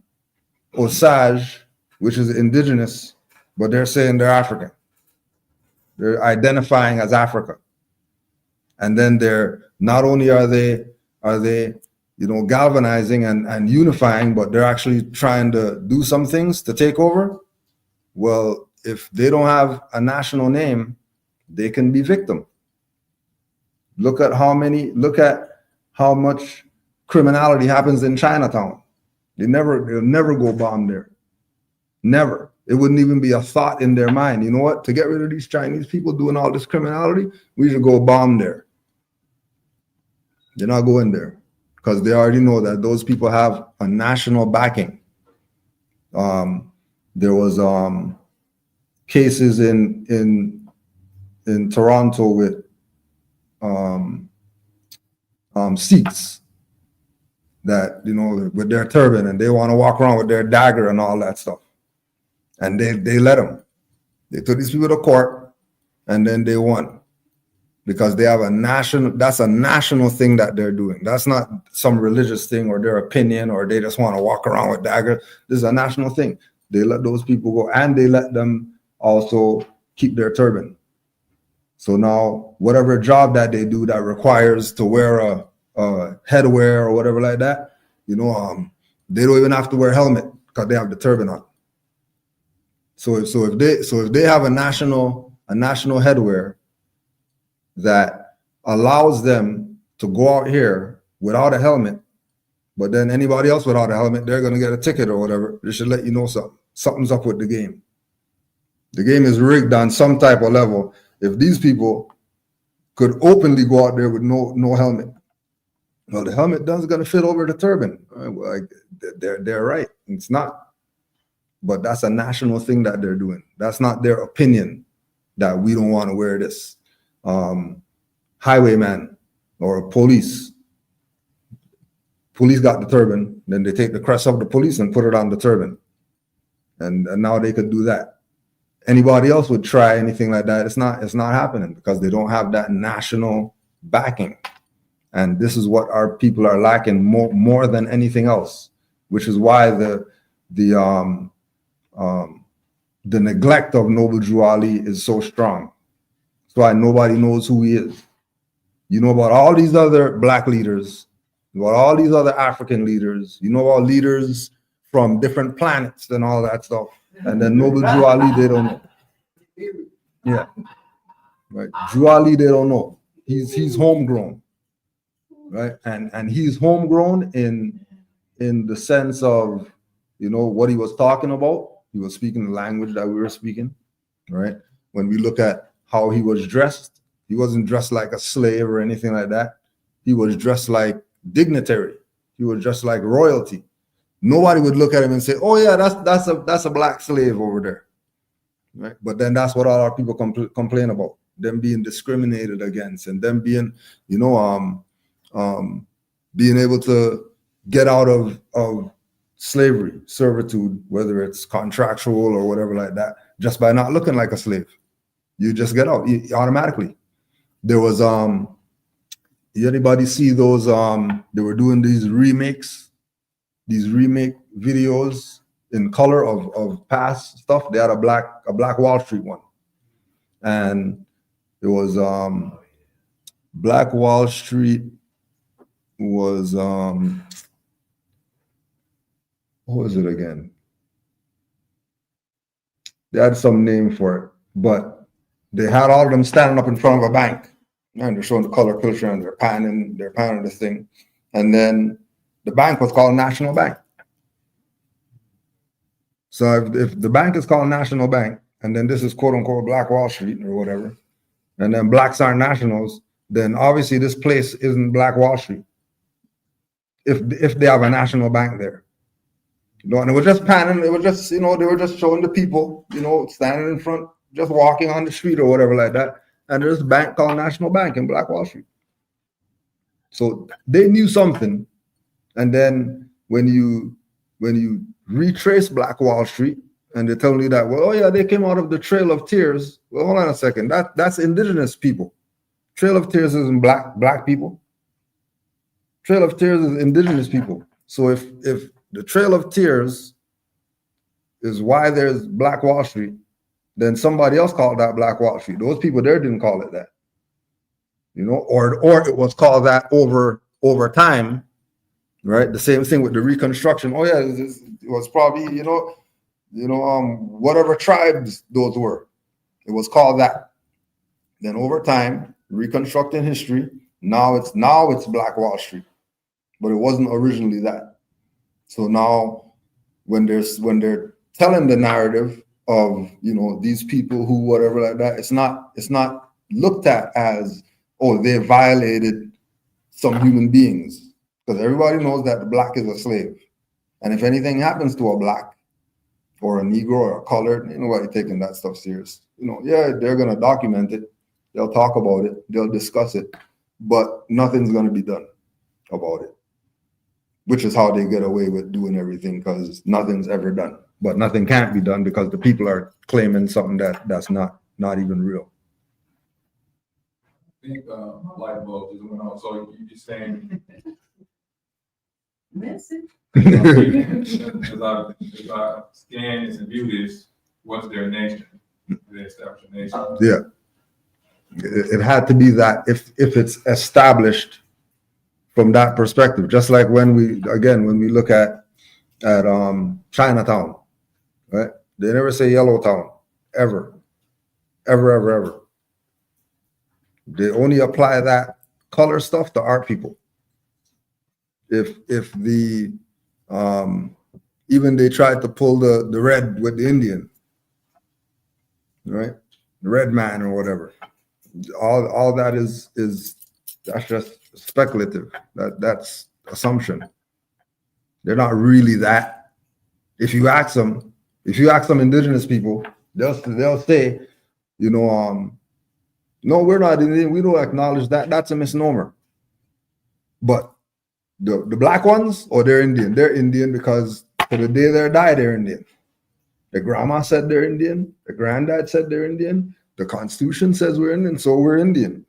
Osage, which is indigenous, but they're saying they're African. They're identifying as Africa. And then they're not only are they galvanizing and unifying, but they're actually trying to do some things to take over. Well, if they don't have a national name, they can be victim. Look at how much criminality happens in Chinatown. They'll never go bomb there. Never. It wouldn't even be a thought in their mind. You know what? To get rid of these Chinese people doing all this criminality, we should go bomb there. They're not going there because they already know that those people have a national backing. There was cases in Toronto with Sikhs that with their turban, and they want to walk around with their dagger and all that stuff. And they let them. They took these people to court, and then they won because they have that's a national thing that they're doing. That's not some religious thing or their opinion, or they just want to walk around with daggers. This is a national thing. They let those people go, and they let them also keep their turban. So now whatever job that they do that requires to wear a headwear or whatever like that, they don't even have to wear a helmet because they have the turban on. So if they have a national headwear that allows them to go out here without a helmet, but then anybody else without a helmet, they're going to get a ticket or whatever, they should let you know something's up with the game. The game is rigged on some type of level. If these people could openly go out there with no helmet, well, the helmet doesn't going to fit over the turban. They're right. It's not. But that's a national thing that they're doing. That's not their opinion that we don't want to wear this. Highwayman or police got the turban, then they take the crest of the police and put it on the turban. And now they could do that. Anybody else would try anything like that. It's not happening because they don't have that national backing. And this is what our people are lacking more than anything else, which is why the neglect of Noble Drew Ali is so strong. That's why nobody knows who he is. You know about all these other black leaders, you know about all these other African leaders, you know about leaders from different planets and all that stuff. And then Noble Drew Ali, they don't know. Yeah. Right. Drew Ali, they don't know. He's homegrown. Right. And he's homegrown in the sense of, you know, what he was talking about. He was speaking the language that we were speaking. Right. When we look at how he was dressed, he wasn't dressed like a slave or anything like that. He was dressed like dignitary. He was dressed like royalty. Nobody would look at him and say, "Oh yeah, that's a black slave over there." Right? But then that's what all our people complain about: them being discriminated against and them being, you know, being able to get out of slavery, servitude, whether it's contractual or whatever like that, just by not looking like a slave. You just get out automatically. There was anybody see those they were doing these remake videos in color of past stuff. They had a Black Wall Street one, and it was Black Wall Street was what was it again? They had some name for it, but they had all of them standing up in front of a bank, and they're showing the color picture and they're panning this thing, and then the bank was called National Bank. So if the bank is called National Bank, and then this is quote unquote Black Wall Street or whatever, and then blacks aren't nationals, then obviously this place isn't Black Wall Street. If they have a national bank there, you know, and it was just panning, it was just, you know, they were just showing the people, you know, standing in front, just walking on the street or whatever like that, and there's a bank called National Bank in Black Wall Street. So they knew something, and then when you retrace Black Wall Street, and they tell you that, well, oh yeah, they came out of the Trail of Tears. Well, hold on a second, that's indigenous people. Trail of Tears isn't black people. Trail of Tears is indigenous people. So if the Trail of Tears is why there's Black Wall Street, then somebody else called that Black Wall Street. Those people there didn't call it that, you know, or it was called that over time, right? The same thing with the Reconstruction. Oh yeah, it was probably, you know, whatever tribes those were, it was called that. Then over time, reconstructing history, now it's Black Wall Street, but it wasn't originally that. So now when they're telling the narrative of, you know, these people who whatever like that, it's not looked at as, oh, they violated some human beings, because everybody knows that the black is a slave, and if anything happens to a black or a Negro or a colored, ain't nobody taking that stuff serious. You know, yeah, they're gonna document it, they'll talk about it, they'll discuss it, but nothing's gonna be done about it, which is how they get away with doing everything, because nothing's ever done. But nothing can't be done because the people are claiming something that's not even real. I think light bulb just went on. So you're saying, Message. as I scan this and view this, what's their nation? They establish a nation. Yeah, it had to be that if it's established from that perspective, just like when we look at Chinatown, right? They never say Yellowtown, ever. They only apply that color stuff to our people. If the even they tried to pull the red with the Indian, right? The red man or whatever. All that is that's just speculative. That's assumption. They're not really that. If you ask them indigenous people, they'll say, you know, no, we're not Indian. We don't acknowledge that. That's a misnomer. But the black ones, oh, they're Indian. They're Indian because to the day they die, they're Indian. The grandma said they're Indian. The granddad said they're Indian. The Constitution says we're Indian, so we're Indian.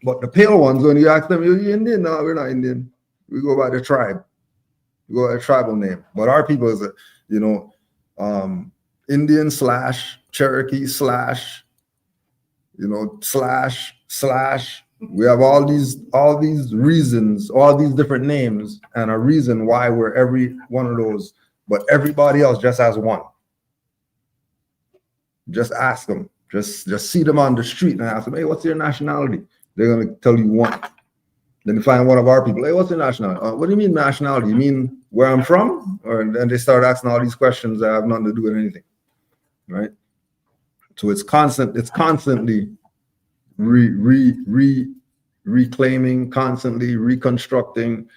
But the pale ones, when you ask them, you Indian? No, we're not Indian. We go by the tribe. We go by the tribal name. But our people is, Indian / Cherokee / // We have all these reasons, all these different names, and a reason why we're every one of those. But everybody else just has one. Just ask them. Just see them on the street and ask them, hey, what's your nationality? They're gonna tell you one. Then you find one of our people, hey, what's your nationality? What do you mean nationality? You mean where I'm from? Or then they start asking all these questions that have nothing to do with anything, right? So it's constantly reclaiming, constantly reconstructing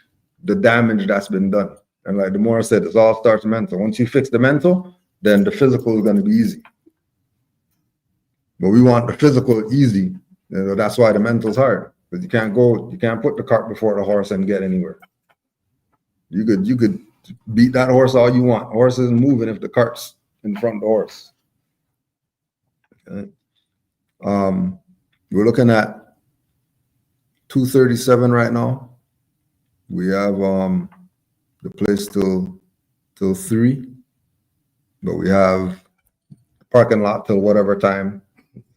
the damage that's been done. And like the Moorish said, it all starts mental. Once you fix the mental, then the physical is going to be easy. But we want the physical easy. That's why the mental's hard. Because you can't put the cart before the horse and get anywhere. You could beat that horse all you want. Horse isn't moving if the cart's in front of the horse. Okay. We're looking at 2:37 right now. We have the place till 3, but we have parking lot till whatever time,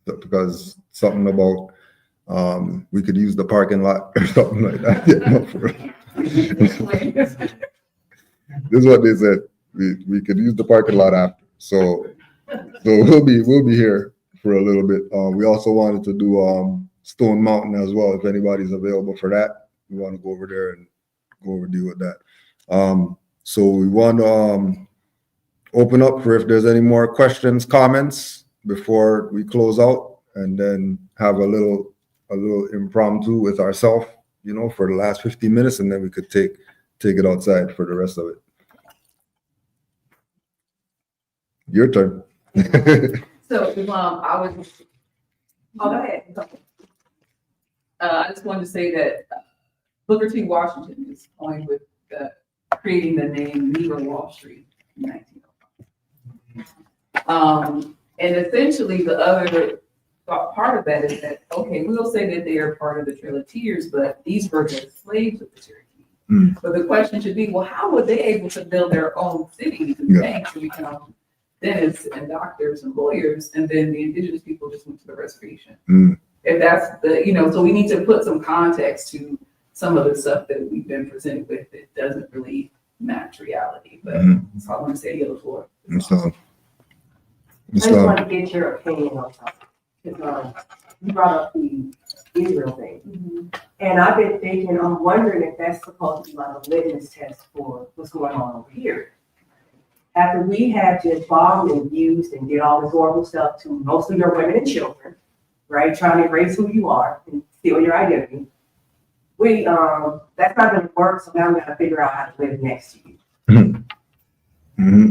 because something about we could use the parking lot or something like that. This is what they said. We could use the parking lot after. So we'll be here for a little bit. We also wanted to do Stone Mountain as well. If anybody's available for that, we want to go over there and deal with that. So we want to open up for if there's any more questions, comments before we close out, and then have a little impromptu with ourselves, for the last 15 minutes, and then we could take it outside for the rest of it. Your turn. So, I was, Oh, go ahead. I just wanted to say that Booker T. Washington is coined with creating the name Negro Wall Street in 1905. And essentially the other part of that is that, okay, we'll say that they are part of the Trail of Tears, but these were the slaves of the Cherokee. But the question should be, well, how were they able to build their own cities and banks to become dentists and doctors and lawyers, and then the indigenous people just went to the reservation? If that's so we need to put some context to some of the stuff that we've been presented with that doesn't really match reality. But that's all I want to say. Yield the floor. I just want to get your opinion on something. Because you brought up the Israel thing. And I've been thinking, I'm wondering if that's supposed to be like a litmus test for what's going on over here. After we have just bombed and abused and did all this horrible stuff to mostly your women and children, right? Trying to erase who you are and steal your identity. That's not going to work, so now we got to figure out how to live next to you.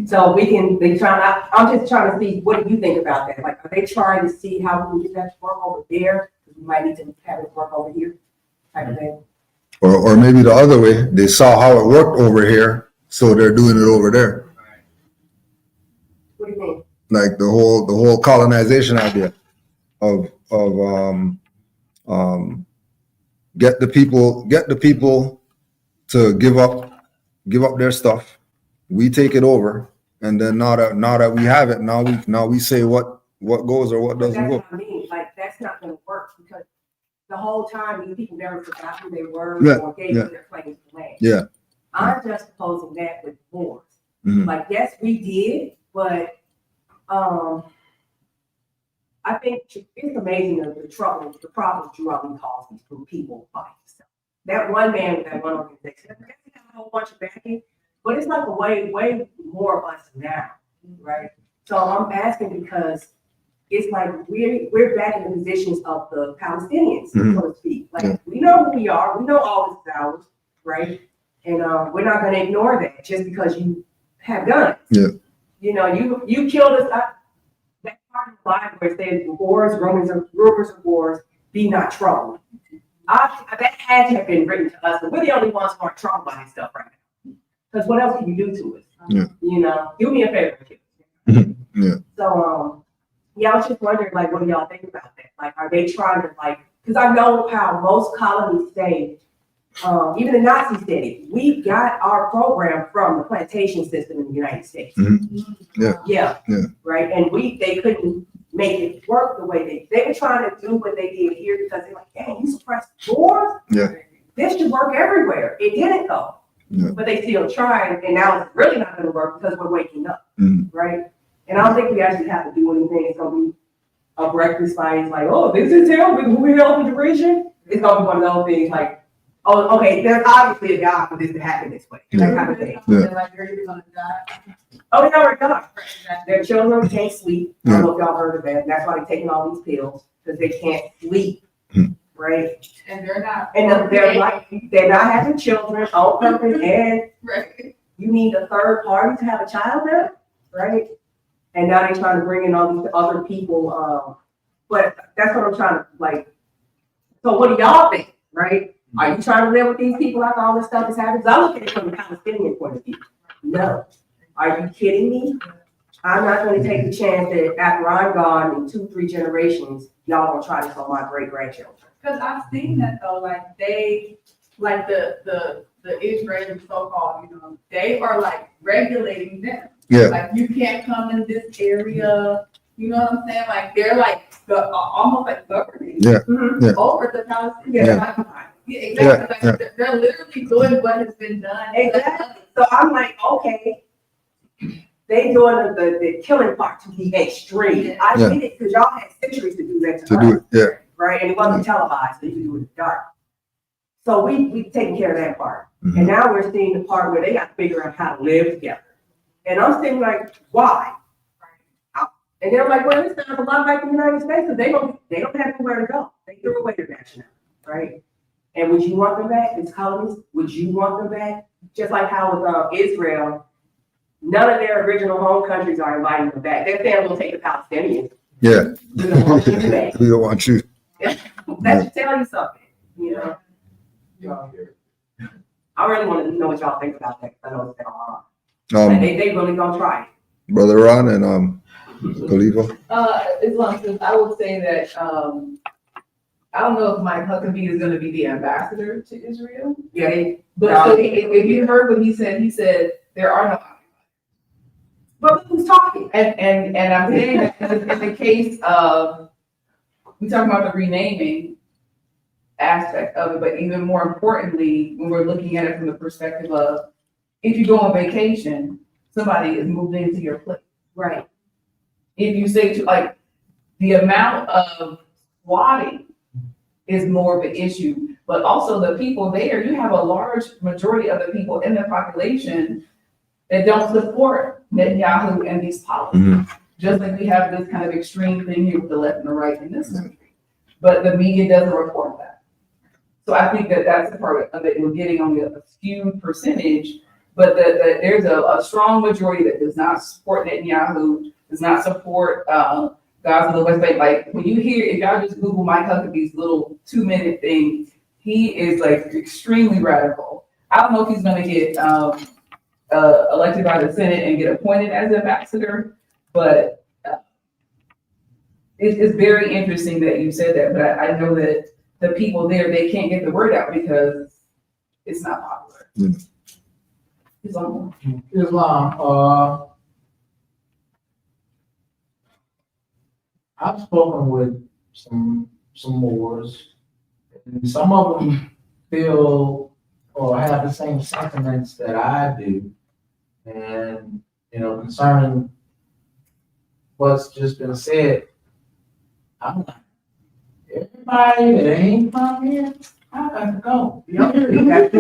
So I'm just trying to see, what do you think about that? Like, are they trying to see how we can get that to work over there? We might need to have it work over here, type of thing. Or maybe the other way, they saw how it worked over here, so they're doing it over there. What do you mean? Like the whole colonization idea of get the people to give up their stuff. We take it over, and then now that we have it, now we say what goes or what doesn't go. That's what I mean. Like, that's not going to work, because the whole time these people never forgot who they were or gave them their claims to land. Yeah. I'm just opposing that with wars. Like, yes, we did, but I think it's amazing the problems Jerome caused these people by himself. That one man with that one organization, they have a whole bunch of backing, but it's like a way more of us now, right? So I'm asking because it's like we're back in the positions of the Palestinians, so to speak. Like, we know who we are, we know all this is ours, right? And we're not going to ignore that just because you have guns. Yeah. You killed us. That part of the Bible where it says wars, rumors of wars, be not troubled. That had to have been written to us, but we're the only ones who aren't troubled by this stuff right now. Because what else can you do to us? Do me a favor. So I was just wondering, like, what do y'all think about that? Like, are they trying to, like, because I know how most colonies stay. Even the Nazis did it. We got our program from the plantation system in the United States. Yeah. Right. And they couldn't make it work the way they were trying to do what they did here because they're like, dang, you suppressed wars? Yeah. This should work everywhere. It didn't though. Yeah. But they still tried, and now it's really not gonna work because we're waking up. Right? And I don't think we actually have to do anything. It's gonna be a breakfast fight, like, oh, this is hell, we help the region. It's gonna be one of those things like, oh, okay, there's obviously a God for this to happen this way. That kind of thing. Like, they're gonna die. Oh, they already done. Their children can't sleep. I don't know if y'all heard of that. That's why they're taking all these pills, because they can't sleep. Right? And they're not. And they're not having children on purpose, and Right. you need a third party to have a child there, right? And now they're trying to bring in all these other people. But that's what I'm trying to like. So what do y'all think, right? Are you trying to live with these people after all this stuff is happening? 'Cause I look at it from the Palestinian point of view. No. Are you kidding me? I'm not going to take the chance that after I'm gone in 2-3 generations, y'all gonna try this on my great grandchildren. Because I've seen that though, like the Israeli so-called, they are like regulating them. Yeah. Like you can't come in this area, you know what I'm saying? Like they're like almost like governing over the Palestinians. Yeah, exactly. Like, they're literally doing what has been done. Exactly. So I'm like, okay, they doing the killing part to be extreme. I get it because y'all had centuries to do that to us. Do it, Right? And it wasn't televised, so you could do it in the dark. So we taking care of that part. And now we're seeing the part where they got to figure out how to live together. And I'm saying like, why? And they're like, well, this sounds a lot like the United States, because they don't have anywhere to go. They threw away their nationality, right? And would you want them back, these colonies? Would you want them back? Just like how with Israel, none of their original home countries are inviting them back. They're saying we'll take the Palestinians. Yeah. We don't want you back. We don't want you. That should tell you something, I really want to know what y'all think about that, because I know it's been hard. And they really gonna try it. Brother Ron and Khalifa. Islam, I would say that I don't know if Mike Huckabee is going to be the ambassador to Israel. Yeah. But so if you heard what he said there are no. But who's talking? And I'm saying that in the case of, we talking about the renaming aspect of it, but even more importantly, when we're looking at it from the perspective of, if you go on vacation, somebody is moved into your place. Right. If you say to like, the amount of squatting is more of an issue, but also the people there, you have a large majority of the people in the population that don't support Netanyahu and these policies. Just like we have this kind of extreme thing here with the left and the right in this country, but the media doesn't report that. So I think that that's the part of it. We're getting only a skewed percentage, but there's a strong majority that does not support Netanyahu, does not support Gaza and the West Bank. Like when you hear, if y'all just Google Mike Huckabee's little 2-minute thing, he is like extremely radical. I don't know if he's going to get elected by the Senate and get appointed as ambassador, but it's very interesting that you said that. But I know that the people there, they can't get the word out because it's not popular. Islam, I've spoken with some Moors, and some of them feel or have the same sentiments that I do. And, concerning what's just been said, I'm like, everybody that ain't from here, I got to go. Period.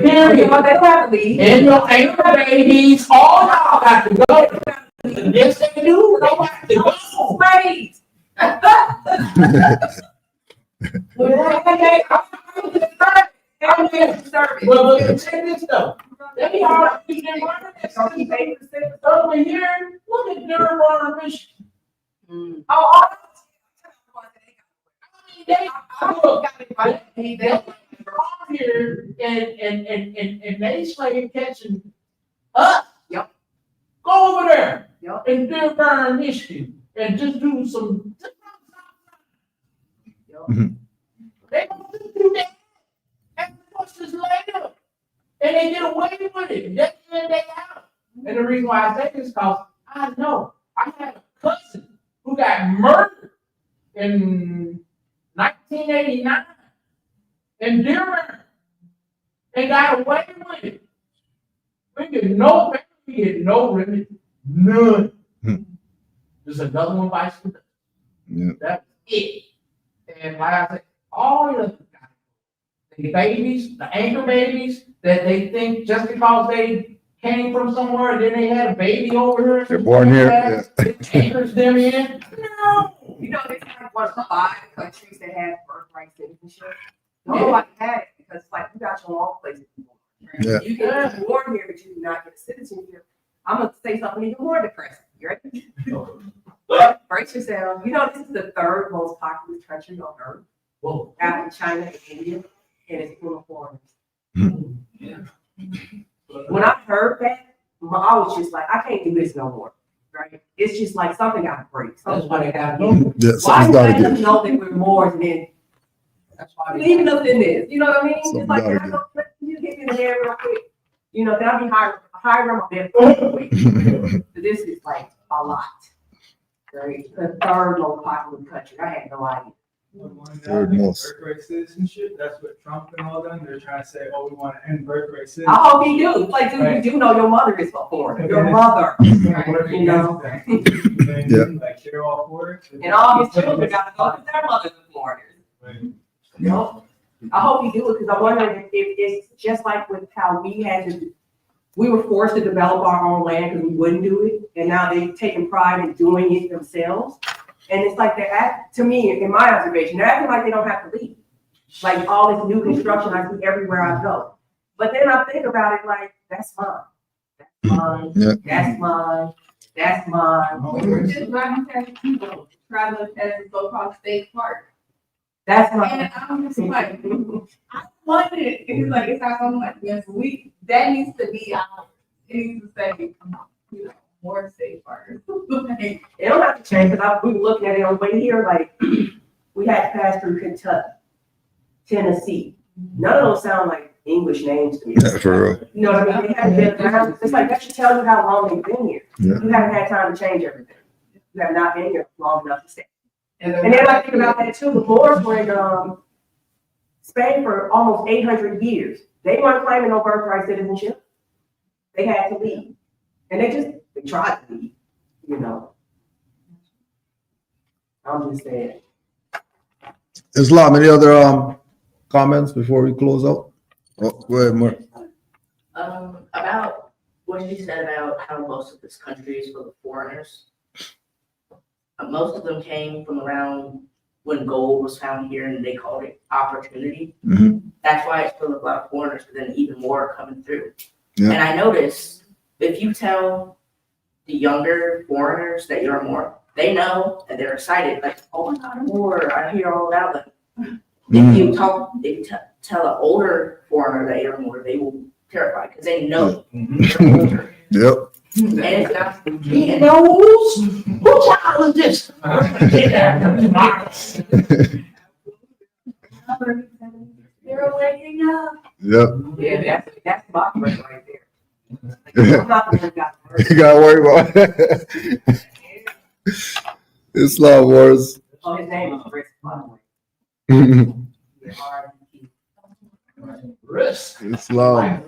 And your ain't babies, all y'all got to go. Yes, they do. They got to go. Wait. Well, check this though. They are been running this over here. Look at Durham, Michigan. They from here and they slave catching us. Yep. Go over there. Yep. And Durham, Michigan, and just do some. They gonna do that. And what's this later? And they get away with it, day in, day out. And the reason why I say this is because I know I had a cousin who got murdered in 1989 in Dearborn and got away with it. We get no remedy, none. There's another one by student. Yeah. That's it. And like I said, all of the babies, the anchor babies, that they think just because they came from somewhere and then they had a baby over here. They're born here, It anchors them in. No. You know, it's like one of the 5 countries that have birthright citizenship. Nobody had it because it's like you got your own place to be born. Yeah. You get born here, but you do not get a citizenship. I'm gonna say something even more depressing. You ready? Brace yourself. You know, this is the 3rd most populous country on earth Whoa. after China and India, and it's full of foreigners. Yeah. When I heard that, I was just like, I can't do this no more. Right? It's just like something got to break. That's Something why they got got to no. Yeah, Why something's you gotta letting us give. know that we're more than That's why they leaving us in this? You know what I mean? Something It's like, gotta can I go, let you hit me in the head real quick. You know, then I'll be higher on my bed. So this is like a lot. Right? The 3rd most populous country. I had no idea. The one Third that most. birthright citizenship, that's what Trump and all them, they're trying to say, oh, we want to end birthright I citizenship. hope you do. Like, dude, you do know your mother is a foreigner. Your mother. Work You know? against them. Yeah. Like, they're all for it. And all his children got to go because their mothers are foreigners. Right. You know? I hope you do it because I'm wondering if it's just like with how we were forced to develop our own land because we wouldn't do it. And now they've taken pride in doing it themselves. And it's like to me, in my observation, they're acting like they don't have to leave. Like all this new construction I see everywhere I go. But then I think about it like, that's mine. That's mine. Yeah. That's mine. That's mine. We were just driving past people, traveling past the so-called state park. That's And mine. I'm just like, I wanted it. And he's like, it's not so much. Yes, that needs to be out. It needs to say, you know, more state parks. Like, It don't have to change because we were looking at it on the way here, like we had to pass through Kentucky, Tennessee. None of those sound like English names to me. Yeah, for real. You know what I mean? They haven't been around. It's like that should tell you how long they've been here. Yeah. You haven't had time to change everything. You have not been here long enough to stay. and And then I think about that too. The Moors were in Spain for almost 800 years. They weren't claiming no birthright citizenship. They had to leave, and they tried to leave. You know. I'm just saying. Islam, any other comments before we close out? Oh, go ahead, Mark. About what you said about how most of this country is full of foreigners. Most of them came from around when gold was found here and they called it opportunity. Mhm. That's why it's full of a lot of foreigners, but then even more are coming through. Yeah. And I noticed if you tell the younger foreigners that you're a Moor, they know and they're excited, like, oh my God, a Moor, I hear all about them. If you tell an older foreigner that you're a Moor, they will be terrified because they know you're older. Yep. And it's not, he knows, who child is this? You're waking up. Yep. Yeah, that's my friend right there. I'm not the one who got hurt. You gotta worry about it. Islam wars. Oh, his name is Chris, by the way. Risk. Islam.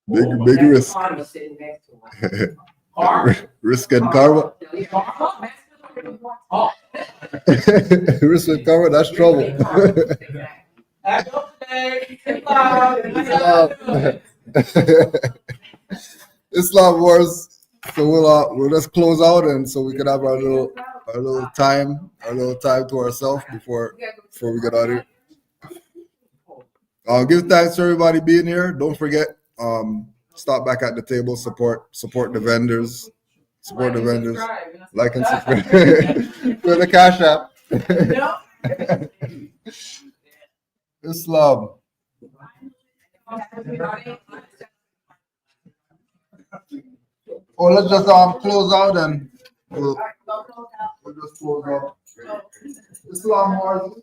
Yeah. Big risk. Karma sitting next to him. Risk and karma. Oh. Risk and karma, that's trouble. Happy birthday. Islam wars. So we'll just close out, and so we can have our little time to ourselves before we get out of here. Give thanks to everybody being here. Don't forget, stop back at the table, support the vendors, like and subscribe. For the Cash App. Islam. Oh, let's just close out and we'll just close out. Islam wars.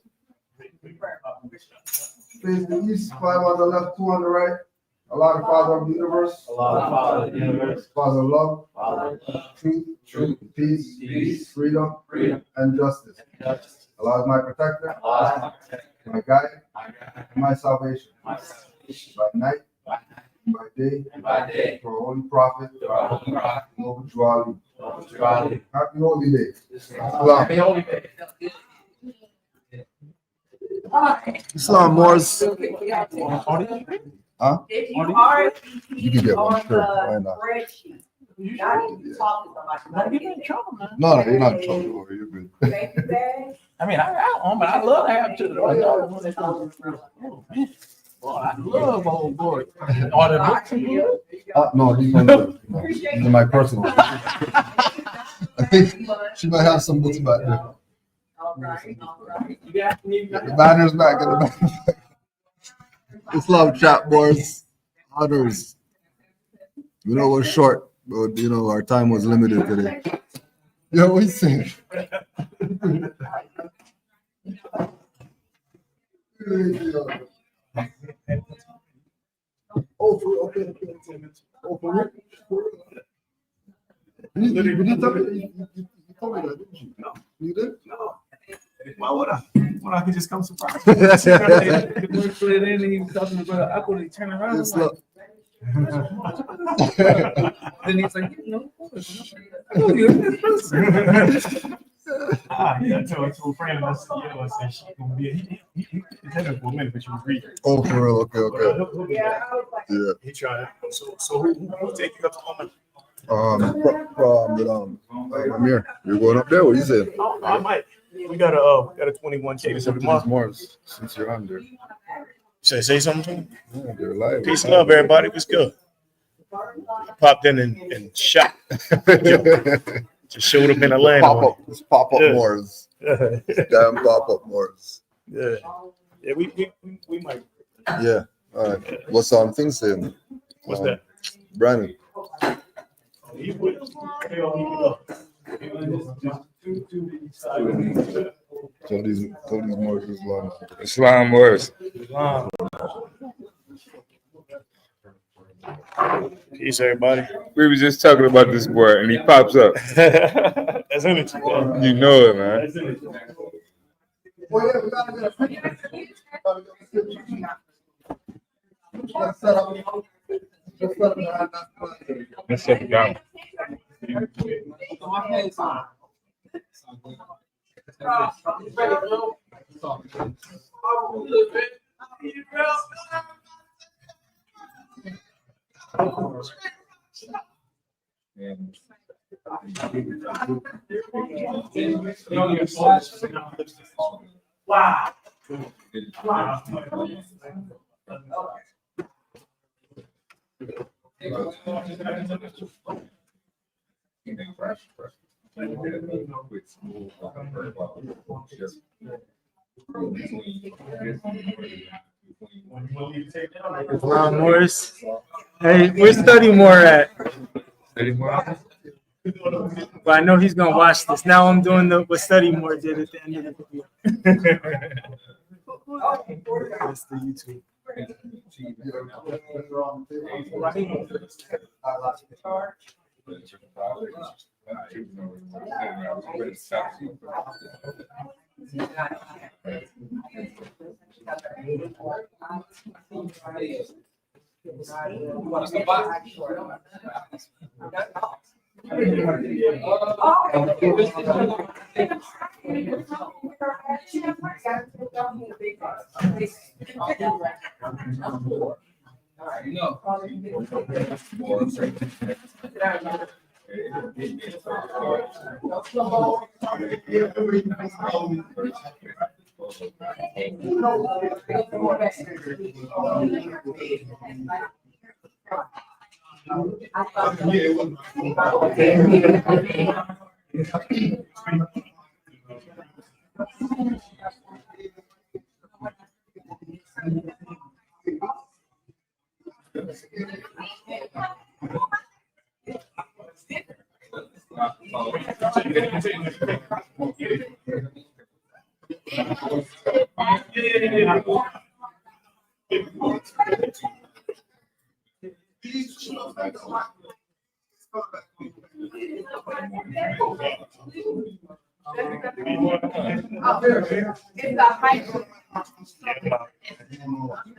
Face the east, 5 on the left, 2 on the right. Allah, the Father of the universe. Allah, Father of the universe. Father of love. Father of love. Truth. Peace. Peace. Freedom. And justice. Justice. Allah is my protector. Allah is my protector. My guide. My God. And my salvation. My salvation. By night. By night. And by day. And by day. For our holy prophet. To our holy prophet. Noble Juali. Noble Juali. Happy holy day. Islam. Happy holy day. Islam Moors. Huh? If you are You can get one, on sure, why the not? spreadsheet, you gotta even talk to somebody. Get in trouble, man. No, you're not in trouble. Or you're good. Thank you, Dad. I mean, but I love to have children. I know when they come to oh, man. Boy, I love old boy. Are the books in here? No, he's not good. No, he's in my personal. I think she might have some books back there. All right. You got me. Get the banners back. Get the banners back. Islam chat boards. Honors. You know, we're short, but you know, our time was limited today. Yeah, what you saying? Oh, okay. Oh, for real? You told me that, didn't you? No. You did? No. Why would I? When I could just come surprise. Then he's talking about I could turn around. Yes, I'm look. like, then he's like, you know, I know you're this person. Yeah, so it's a friend of us, I said she gonna be he had her for a minute, but she was reading. Oh, for real? Okay. Yeah, I was like, Yeah. He tried. So who take you up to home? Amir, you're going up there? What you saying? Oh, I might. We got a 21K this every month. More since you're on there. Say something. Yeah, they're live. Peace and love, everybody. What's good? Popped in and shot. Just showed up in Atlanta. Pop up Yeah. wars. Damn pop up wars. Yeah. Yeah, we might. Yeah. All right. What's on thing saying? What's that? Brandon. He will. So these more Islam. Islam worse. Peace, everybody. We were just talking about this boy, and he pops up. That's energy. You know it, man. That's energy. Well, yeah, we gotta get a picture. Let's set up. Let's shut it down. Wow. Islam Moorish. Hey, where's Study More at? But I know he's gonna watch this. Now I'm doing what Study More did at the end of the video. That's the YouTube.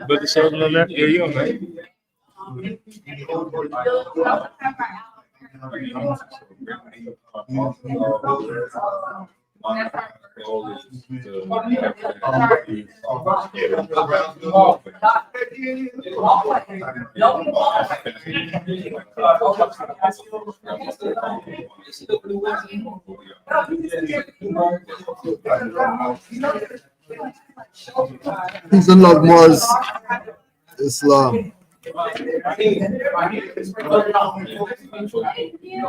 Put the soda on that. Yeah, you okay? Peace and love, Moors. Islam. Thank you.